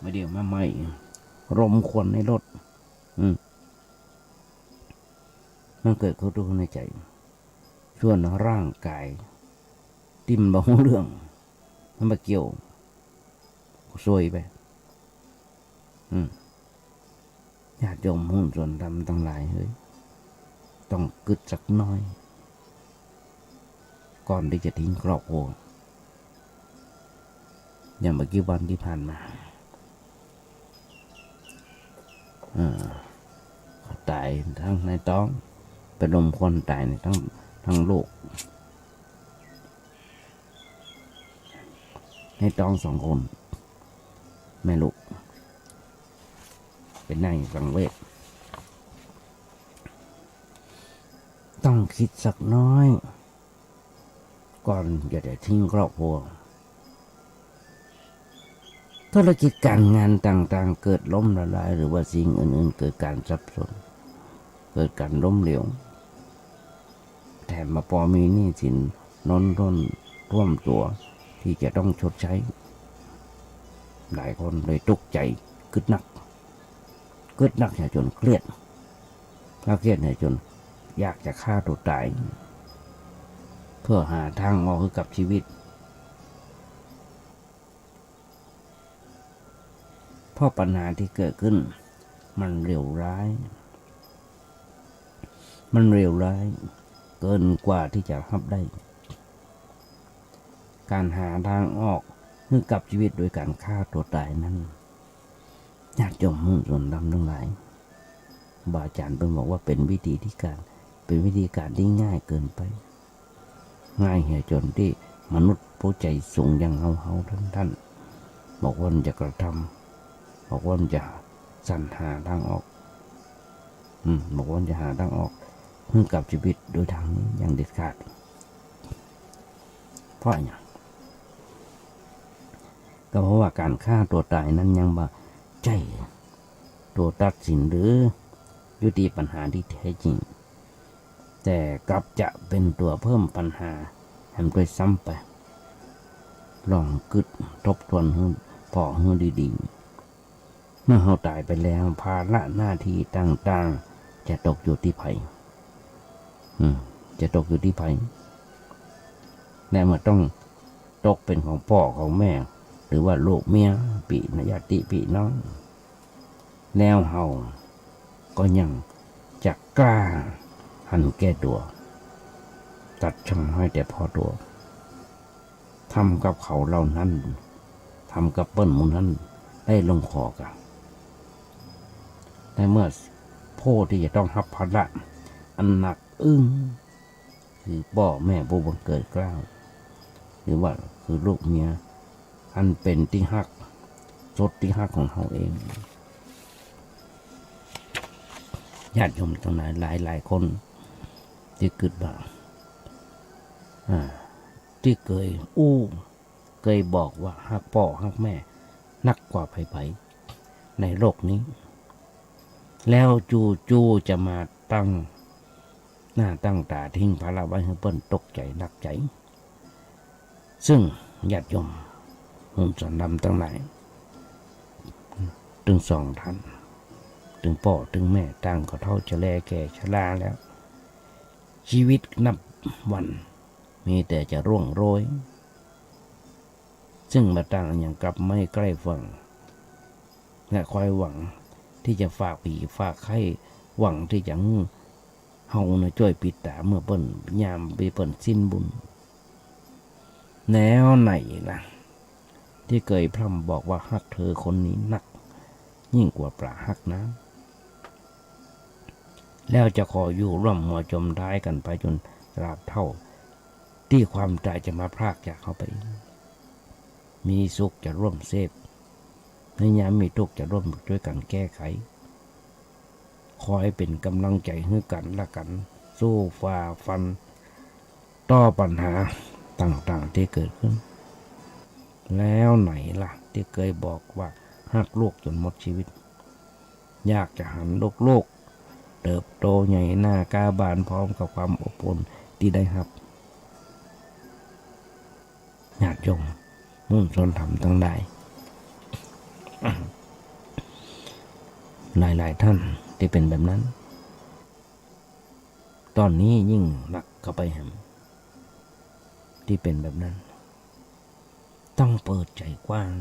มาเดี๋ยวมาไหม้รมควันในรถมันเกิดเขาตัวในใจส่วนร่างกายติ่มบอกเรื่องมันมาเกี่ยวซวยไปญาติโยมหุ้นส่วนทำทั้งหลายเฮ้ยต้องกึดสักน้อยก่อนที่จะทิ้งครอบครัวอย่างเมื่อกี้วันที่ผ่านมาตายทั้งในท้องเป็นลมควันตายในทั้งโลกในท้อง2 คนแม่ลูกเป็นนายสังเวชต้องคิดสักน้อยก่อนจะได้ทิ้งครอบครัวธุรกิจการงานต่างๆเกิดล้มละลายหรือว่าสิ่งอื่นๆเกิดการสับสนเกิดการล้มเหลวแถมมาพอมีหนี้สินน้นร่นท่วมตัวที่จะต้องชดใช้หลายคนเลยตกใจกึดหนักจนเครียดแล้วเครียดจนอยากจะฆ่าตัวตายเพื่อหาทางออกกับชีวิตเพราะปัญหาที่เกิดขึ้นมันเลวร้ายเกินกว่าที่จะรับได้การหาทางออกคือกับชีวิตโดยการฆ่าตัวตายนั้นญาติโยมมุ่งส่วนดำทั้งหลายบาอาจารย์เป็นบอกว่าเป็นวิธีการที่ง่ายเกินไปง่ายเหตุจนที่มนุษย์ผู้ใจสูงอย่างเฮาท่านบอกว่าจะกระทำบอกว่าจะสรรหาทางออกบอกว่าจะหาทางออกเพื่อกับชีวิตโดยทางนี้อย่างเด็ดขาดเพราะอย่างก็เพราะว่าการฆ่าตัวตายนั้นยังบ่ใจตัวตัดสินหรือยุติปัญหาที่แท้จริงแต่กลับจะเป็นตัวเพิ่มปัญหาแถมด้วยซ้ำไป ลองกึดทบทวนให้พอให้ดีๆเมื่อเราตายไปแล้วภาระหน้าที่ต่างๆจะตกอยู่ที่ไผจะตกอยู่ที่ไผและมันต้องตกเป็นของพ่อของแม่หรือว่าลูกเมียปีนญาติปีน้องแนวเฮาก็ยังจะกล้าหันแก้ตัวตัดช่องให้แต่พอตัวทำกับเขาเหล่านั้นทำกับเปิ้นหมูนั้นได้ลงคอกันแต่เมื่อพ่อที่จะต้องรับภาระอันหนักคือพ่อแม่ผู้บังเกิดเกล้าหรือว่าคือลูกเมียอันเป็นที่ฮักสดที่ฮักของเขาเองญาติโยมทั้งหลายหลายคนที่เกิดบ่าที่เคยบอกว่าฮักพ่อฮักแม่นักกว่าไผๆในโลกนี้แล้วจู่จะมาตั้งหน้าตั้งตาทิ้งภาระไว้ให้เปิ้นตกใจหนักใจซึ่งญาติโยมหุ่นสันดำทั้งหลายถึงสองท่านถึงพ่อถึงแม่ต่างก็เท่าจะแลแก่ชราแล้วชีวิตนับวันมีแต่จะร่วงโรยซึ่งมาต่างอย่างกลับไม่ใกล้ฝั่งและคอยหวังที่จะฝากผีฝากไข้หวังที่จะเฮาช่วยปิดตาเมื่อเปิ้นยามไปเปิ้นสิ้นบุญแนวไหนล่ะที่เคยพร่ำบอกว่าฮักเธอคนนี้นักยิ่งกว่าปลาฮักน้ำแล้วจะขออยู่ร่วมหัวจมท้ายกันไปจนตราบเท่าที่ความตายจะมาพรากจากเขาไปมีสุขจะร่วมเสพในยามมีทุกข์จะร่วมด้วยกันแก้ไขคอยเป็นกำลังใจให้กันและกันสู้ฝ่าฟันต่อปัญหาต่างๆที่เกิดขึ้นแล้วไหนล่ะที่เคยบอกว่าฮักลูกจนหมดชีวิตอยากจะหันลูกเติบโตใหญ่หน้ากาบานพร้อมกับความอบอุ่นที่ได้รับญาติโยมมุ่งชนธรรมทั้งหลายหลายท่านที่เป็นแบบนั้นตอนนี้ยิ่งหนักเข้าไปแหมที่เป็นแบบนั้นต้องเปิดใจกว้าง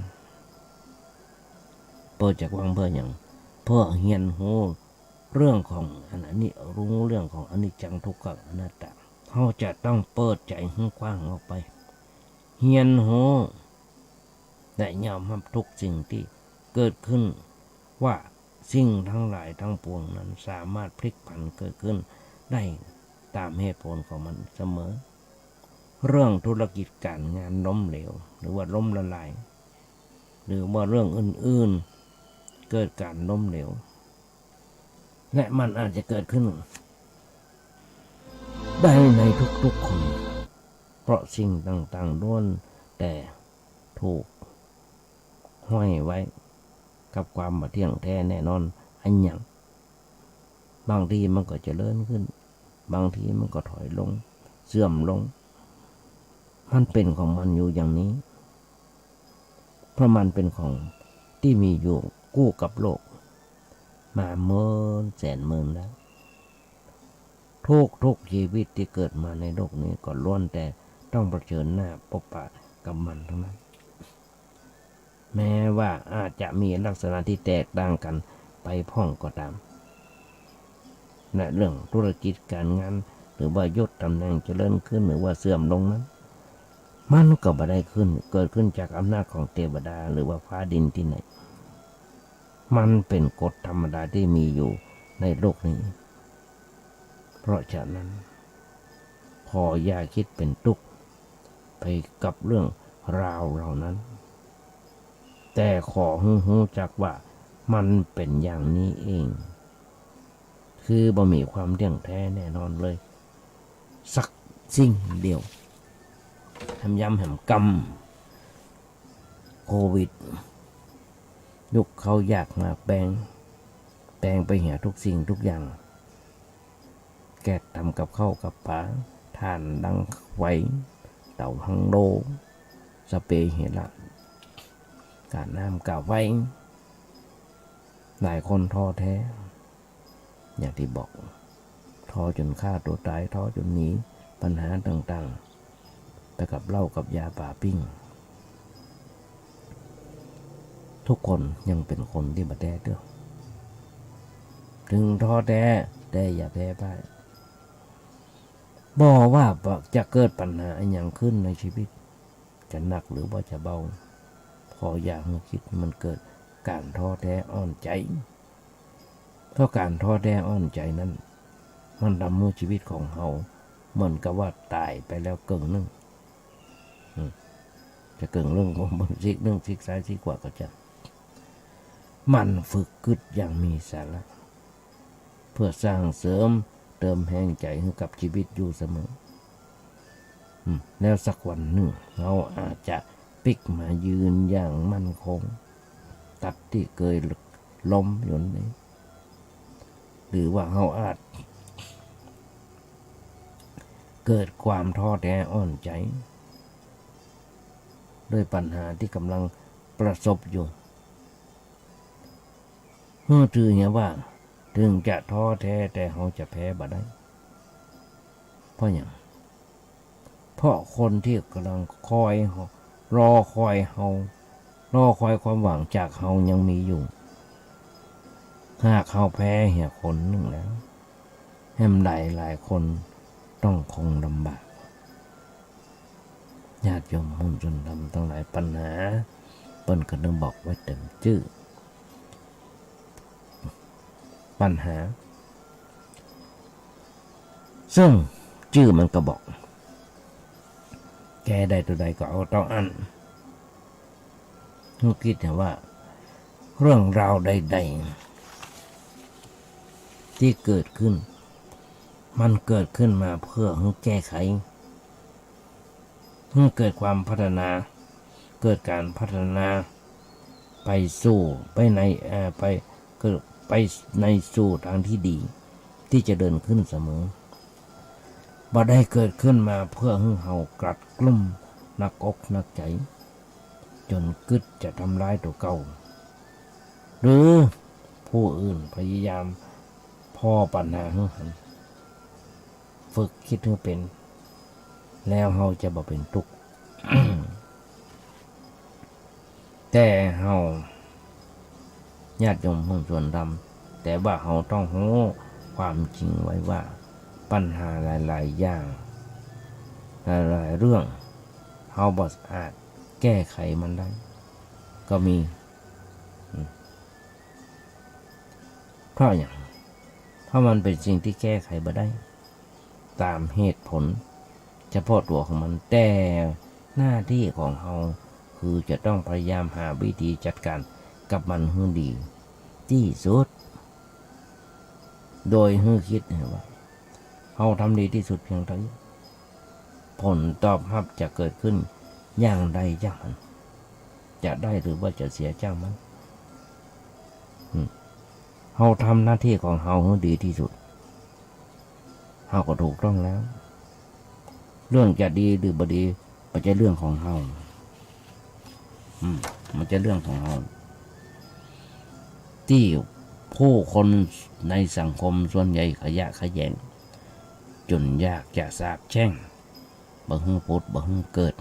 เพื่ออย่างเพื่อเรียนรู้เรื่องของอันนี้รู้เรื่องของอนิจจังทุกขังอนัตตาเขาจะต้องเปิดใจให้กว้างออกไปเรียนรู้และยอมรับทุกสิ่งที่เกิดขึ้นว่าสิ่งทั้งหลายทั้งปวงนั้นสามารถพลิกผันเกิดขึ้นได้ตามเหตุผลของมันเสมอเรื่องธุรกิจการงานล้มเหลวหรือว่าล้มละลายหรือว่าเรื่องอื่นๆเกิดการล้มเหลวและมันอาจจะเกิดขึ้นได้ในทุกๆคนเพราะสิ่งต่างๆล้วนแต่ถูกห้อยไว้กับความบ่เที่ยงแท้แน่นอนอันอย่างบางทีมันก็เจริญขึ้นบางทีมันก็ถอยลงเสื่อมลงมันเป็นของมันอยู่อย่างนี้เพราะมันเป็นของที่มีอยู่คู่กับโลกมาเมื่อแสนหมื่นแล้วทุกชีวิตที่เกิดมาในโลกนี้ก็ล้วนแต่ต้องเผชิญหน้าพบปะกับมันทั้งนั้นแม้ว่าอาจจะมีลักษณะที่แตกต่างกันไปพ้องก็ตามในเรื่องธุรกิจการงานหรือว่ายศตำแหน่งเจริญขึ้นหรือว่าเสื่อมลงนั้นมันก็บ่ได้เกิดขึ้นจากอำนาจของเทวดาหรือว่าฟ้าดินที่ไหนมันเป็นกฎธรรมดาที่มีอยู่ในโลกนี้เพราะฉะนั้นพออย่าคิดเป็นทุกข์ไปกับเรื่องราวเหล่านั้นแต่ขอหูจักว่ามันเป็นอย่างนี้เองคือบ่มีความเที่ยงแท้แน่นอนเลยสักสิ่งเดียวทำย้ำแห่งกรรมโควิดยุคเขาอยากมาแปลงไปเหี่ยทุกสิ่งทุกอย่างแกะทำกับข้าวกับปลาทานดังไฟเต่าหังโล สเปรย์เฮละการน้ำกาไว้หลายคนท้อแท้อย่างที่บอกท้อจนฆ่าตัวตายท้อจนหนีปัญหาต่างๆไปกับเหล้ากับยาป่าปิ้งทุกคนยังเป็นคนที่มาแท้เด้อถึงท้อแท้แต่อย่าแพ้พ่ายบอกว่าจะเกิดปัญหาอย่างขึ้นในชีวิตจะหนักหรือว่าจะเบาพออยากให้คิดมันเกิดการท้อแท้อ่อนใจเพราะการท้อแท้อ่อนใจนั้นมันทำให้ชีวิตของเราเหมือนกับว่าตายไปแล้วเกิงนึงจะเกิงเรื่องของบนซิกเรื่องซิกซ้ายซิกขวาก็จะมันฝึกกึดอย่างมีสาระเพื่อสร้างเสริมเติมแห่งใจให้กับชีวิตอยู่เสมอแล้วสักวันหนึ่งเราอาจจะพลิกมายืนอย่างมั่นคงตัดที่เคยล้มอยู่นี้หรือว่าเราอาจเกิดความท้อแท้อ่อนใจด้วยปัญหาที่กำลังประสบอยู่เมื่อถือเนี่ยว่าถึงจะท้อแท้แต่เราจะแพ้บ่ได้เพราะอย่างเพราะคนที่กำลังคอยรอคอยความหวังจากเรายังมีอยู่หากเราแพ้เหี่ยคนหนึ่งแล้วแหมหลายคนต้องคงลำบากญาติโยมมุ่งจนทำตั้งหลายปัญหาเปิ้นก็ต้องบอกไว้เต็มชื่อปัญหาซึ่งชื่อมันก็บอกแก้ได้ตัวใดก็เอาต้องอันคิดแต่ว่าเรื่องราวใดๆที่เกิดขึ้นมันเกิดขึ้นมาเพื่อให้แก้ไขให้เกิดความพัฒนาเกิดการพัฒนาไปสู่ไปในสู่ทางที่ดีที่จะเดินขึ้นเสมอบ่ได้เกิดขึ้นมาเพื่อให้เฮากลัดกลุ่มนักอกนักใจจนกึดจะทำร้ายตัวเก่าหรือผู้อื่นพยายามพ่อปัญหาให้หันฝึกคิดให้เป็นแล้วเฮาจะบ่เป็นทุกข์ แต่เฮาญาติโยมหุ้นส่วนดำแต่ว่าเฮาต้องรู้ความจริงไว้ว่าปัญหาหลายๆอย่างหลายๆเรื่องเฮาบ่อาจแก้ไขมันได้ก็มีเพราะอย่างเพราะมันเป็นสิ่งที่แก้ไขบ่ได้ตามเหตุผลเฉพาะตัวของมันแต่หน้าที่ของเฮาคือจะต้องพยายามหาวิธีจัดการกับมันให้ดีที่สุดโดยให้คิดว่าเฮาทำดีที่สุดเพียงเท่านี้ผลตอบรับจะเกิดขึ้นอย่างใดอย่างมันจะได้หรือว่าจะเสียจ้างมันเฮาทำหน้าที่ของเฮาให้ดีที่สุดเฮาก็ถูกต้องแล้วเรื่องจะดีหรือบ่ดีมันจะเรื่องของเฮามันจะเรื่องของเฮาที่ผู้คนในสังคมส่วนใหญ่ขยะแขยงจนอยากจะสาบแช่งบ่ฮึ่งพุทธบ่ฮึ่งเกิด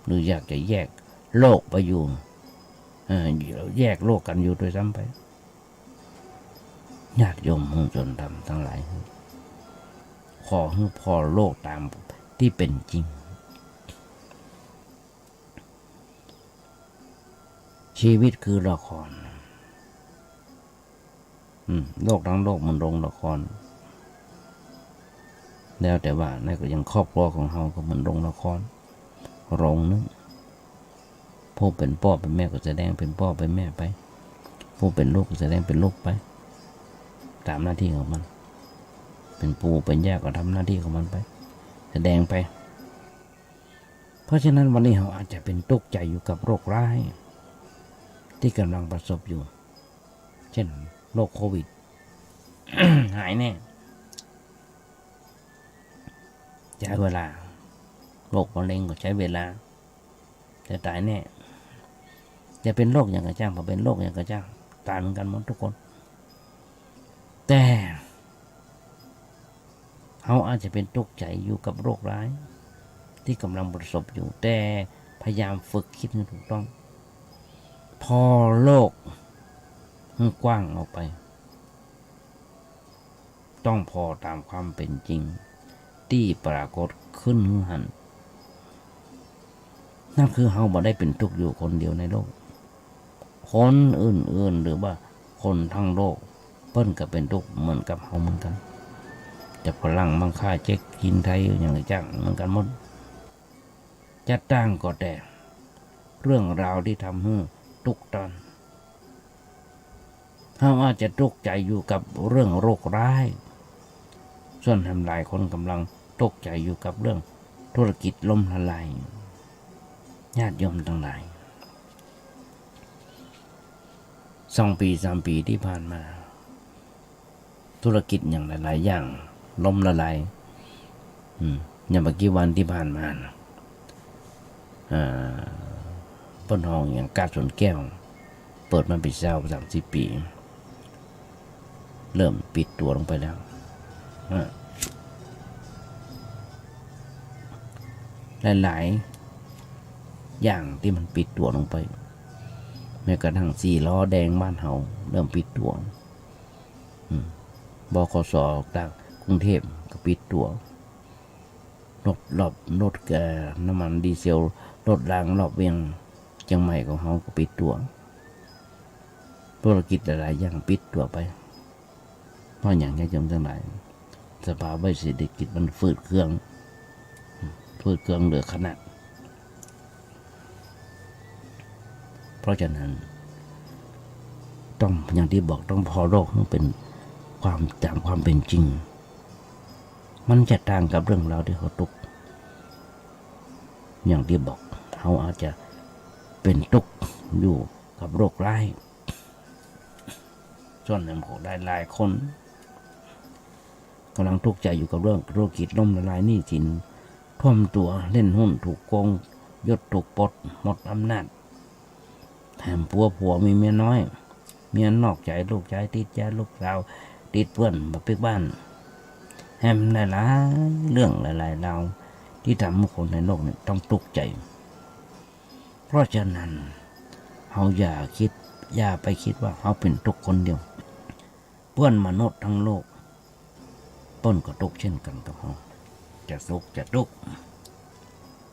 หรืออยากจะแยกโลกไปอยู่แยกโลกกันอยู่โดยซ้ำไปญาติโยมมุ่งจนทำทั้งหลายขอให้พอโลกตามที่เป็นจริงชีวิตคือละครโลกทั้งโลกมันโรงละครแล้วแต่ว่าในก็ยังครอบครัวของเฮาก็เหมือนโรงละครโรงนึงผู้เป็นพ่อเป็นแม่ก็แสดงเป็นพ่อเป็นแม่ไปผู้เป็นลูกก็แสดงเป็นลูกไปตามหน้าที่ของมันเป็นปู่เป็นย่าก็ทำหน้าที่ของมันไปแสดงไปเพราะฉะนั้นวันนี้เราอาจจะเป็นทุกข์ใจอยู่กับโรคร้ายที่กำลังประสบอยู่เช่นโรคโควิด หายแน่ใช้เวลาโรคมะเร็งก็ใช้เวลา แต่ตายแน่จะเป็นโรคอย่างกระจ้างพอเป็นโรคอย่างกระจ้างตายเหมือนกันหมดทุกคนแต่เขาอาจจะเป็นทุกข์ใจอยู่กับโรคร้ายที่กำลังประสบอยู่แต่พยายามฝึกคิดให้ถูกต้องพอโลกมันกว้างออกไปต้องพอตามความเป็นจริงที่ปรากฏขึ้นหันนั่นคือเราบ่ได้เป็นทุกข์อยู่คนเดียวในโลกคนอื่นๆหรือว่าคนทั้งโลกเปิ้นก็เป็นทุกข์เหมือนกับเราเหมือนกันจะฝรั่งบางค่าเจ๊กกินไทยอย่างไรจ้างเหมือนกันหมดจะตั้งก็แต่เรื่องราวที่ทำให้ทุกข์ตอนเราอาจจะทุกข์ใจอยู่กับเรื่องโรคร้ายส่วนทำหลายคนกำลังทุกข์ใจอยู่กับเรื่องธุรกิจล่มละลายญาติโยมทั้งหลาย2 ปี3 ปีที่ผ่านมาธุรกิจอย่างหลายๆอย่างล้มละลายอย่างเมื่อกี้วันที่ผ่านมาป้นห้องอย่างกาดสวนแก้วเปิดมาเป็น30 ปี เริ่มปิดตัวลงไปแล้วหลายๆอย่างที่มันปิดตัวลงไปแม้กระทั่ง4 ล้อแดงบ้านเฮาเริ่มปิดตัวบขส.ต่างกรุงเทพก็ปิดตัวรถน้ำมันดีเซลรถรางรอบเวียงเชียงใหม่ของเฮาก็ปิดตัวธุรกิจหลายๆอย่างปิดตัวไปเพราะอย่างนี้จำทั้งหลายสภาวะเศรษฐกิจมันฝืดเครื่องเหลือขนาดเพราะฉะนั้นต้องอย่างที่บอกต้องพอโลกมันเป็นความตามความเป็นจริงมันจะต่างกับเรื่องราวที่เขาทุกข์อย่างที่บอกเขาอาจจะเป็นทุกข์อยู่กับโรคร้ายส่วนหนึ่งของหลายคนกำลังทุกข์ใจอยู่กับเรื่องธุรกิจล่มละลายหนี้สินท่วมตัวเล่นหุ้นถูกโกงยศถูกปลดหมดอำนาจแถมผัวมีเมียน้อยเมียนอกใจลูกใจติดใจลูกสาวติดเพื่อนมาปิกบ้านแฮมหลายๆเรื่องหลายๆเราที่ทำให้คนในโลกนี้ต้องทุกข์ใจเพราะฉะนั้นเราอย่าไปคิดว่าเขาเป็นทุกข์คนเดียวเพื่อนมนุษย์ทั้งโลกต้นก็ทุกข์เช่นกันกับเราจะสุขจะทุกข์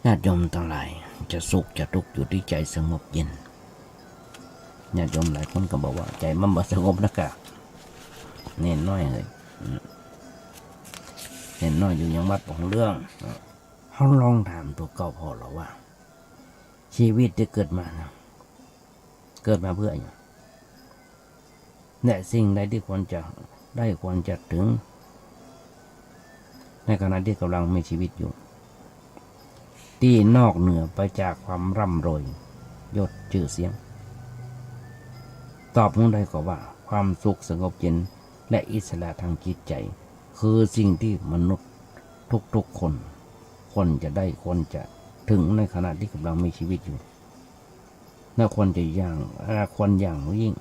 ญาติโยมทั้งหลายจะสุขจะทุกข์อยู่ที่ใจสงบเย็นญาติโยมหลายคนก็บอกว่าใจมันบ่สงบนะกะเน้นน้อยเลยเน้นน้อยอยู่ยังวัดของเรื่องเขาลองถามตัวเก่าพอหรอว่าชีวิตที่เกิดมาเกิดมาเพื่ออย่างและสิ่งใดที่ควรจะถึงในขณะที่กำลังมีชีวิตอยู่ที่นอกเหนือไปจากความร่ำรวยยศชื่อเสียงตอบมึงได้ก็ว่าความสุขสงบเย็นและอิสระทางจิตใจคือสิ่งที่มนุษย์ทุกๆคนควรจะได้ควรจะถึงในขณะที่กำลังมีชีวิตอยู่และควรอย่างยิ่ง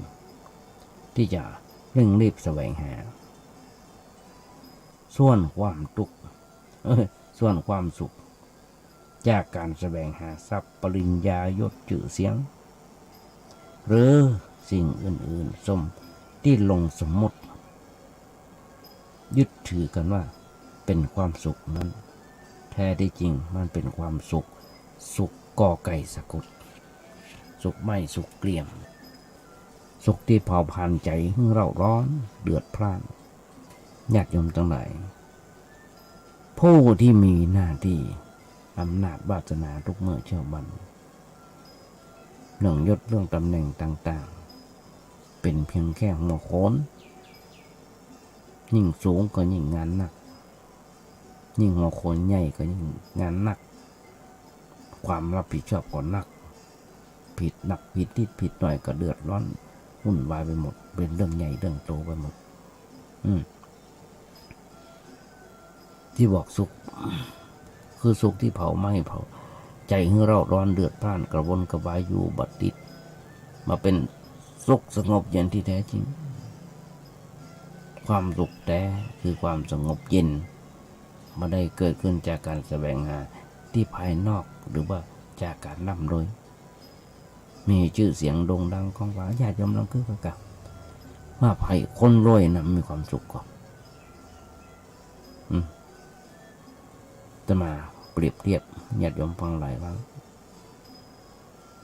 ที่จะเร่งรีบแสวงหาส่วนความสุขจากการแสวงหาทรัพย์ปริญญายศชื่อเสียงหรือสิ่งอื่นๆที่ลงสมมติยึดถือกันว่าเป็นความสุขนั้นแท้ที่จริงมันเป็นความสุขก่อไก่สะกดสุขไม่สุขเกลี่ยมสุขที่เผาผลาญใจเร่าร้อนเดือดพล่านญาติโยมทั้งหลายผู้ที่มีหน้าที่อำนาจวาสนาทุกเมื่อเช้าวันเรื่องยศเรื่องตำแหน่งต่างๆเป็นเพียงแค่หัวโขนยิ่งสูงก็ยิ่งงานหนักยิ่งหัวโขนใหญ่ก็ยิ่งงานหนักความรับผิดชอบก็หนักผิดหนักผิดนิดผิดหน่อยก็เดือดร้อนวุ่นวายไปหมดเป็นเรื่องใหญ่เรื่องโตไปหมดที่บอกสุขคือสุขที่เผาไหม้เผา ใจให้เราร้อนเดือดพล่านกระวนกระวายอยู่บัดติดมาเป็นสุขสงบเย็นที่แท้จริงความสุขแท้คือความสงบเย็นไม่ได้เกิดขึ้นจากการแสวงหาที่ภายนอกหรือว่าจากการร่ำรวยมีชื่อเสียงโด่งดังของว่าญาติโยมลองคือประกาศว่าไผ่คนรวยนะมีความสุขก่อนจะมาเปรียบเทียบญาติโยมฟังหลายว่า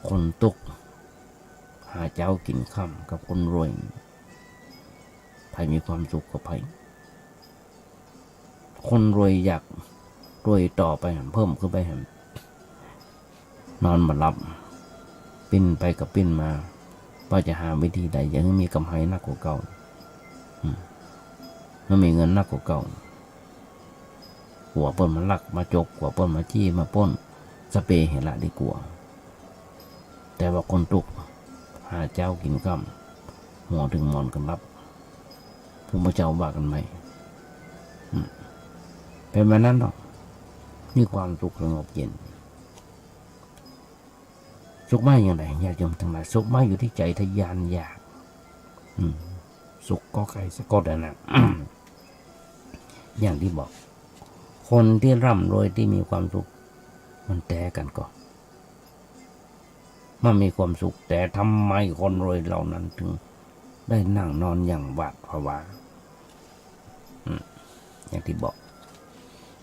คนตุกหาเจ้ากินค่ำกับคนรวยไผ่มีความสุขกับไผ่คนรวยอยากรวยต่อไปเพิ่มขึ้นไปนอนมาหลับปิ้นไปกับปิ้นมาว่าจะหาวิธีใดยังมีกำไรนักกว่าเก่าไม่มีเงินนักกว่าเก่าหัวเปิ้นมาลักมาจกหัวเปิ้นมาจี้มาป้นสเปเห็นละดีกว่าแต่ว่าคนตุกหาเจ้ากินค่ำหัวถึงหมอนกันรับผู้มาเจ้าว่ากันไหมเป็นแบบนั้นหรอกมีความสุขสงบเย็นสุขไม่อย่างไรญาติโยมทั้งหลายสุขไม่อยู่ที่ใจทะยานอยากสุขก็ใครสะกดนะ อย่างที่บอกคนที่ร่ำรวยที่มีความสุขมันแต่กันก่อนมันมีความสุขแต่ทำไมคนรวยเหล่านั้นถึงได้นั่งนอนอย่างหวาดผวาอย่างที่บอก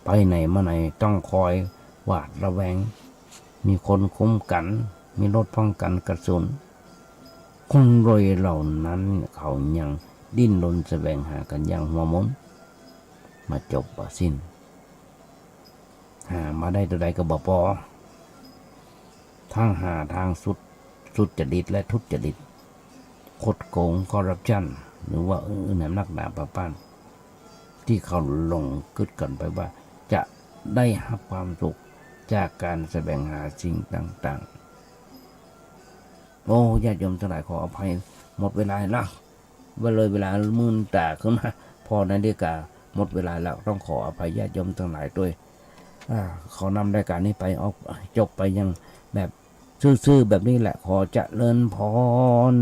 ไปไหนมาไหนต้องคอยหวาดระแวงมีคนคุ้มกันมีรถป้องกันกระสุนคนรวยเหล่านั้นเขายังดิ้นรนแสวงหากันอย่างหัวม้นมาจบบ่สิ้นหามาได้ตัวใดก็บ่พอทั้งหาทางสุจริตและทุจริตคดโกงคอร์รัปชันหรือว่าอื่นๆนักหนาประป้านที่เขาลงกึดกันไปว่าจะได้รับความสุขจากการแสวงหาสิ่งต่างๆโอ้ญาติโยมทั้งหลายขออภัยหมดเวลาแล้วเวลามื่นตาขึ้นมาพอนาฬิกาหมดเวลาแล้วต้องขออภัยญาติโยมทั้งหลายด้วยขอนำรายการนี้ไปออกจบไปยังแบบซื่อๆแบบนี้แหละขอเจริญพร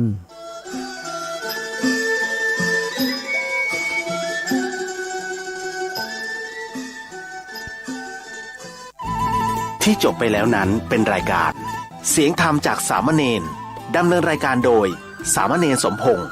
ที่จบไปแล้วนั้นเป็นรายการเสียงธรรมจากสามเณรดำเนินรายการโดยสามเณรสมพงษ์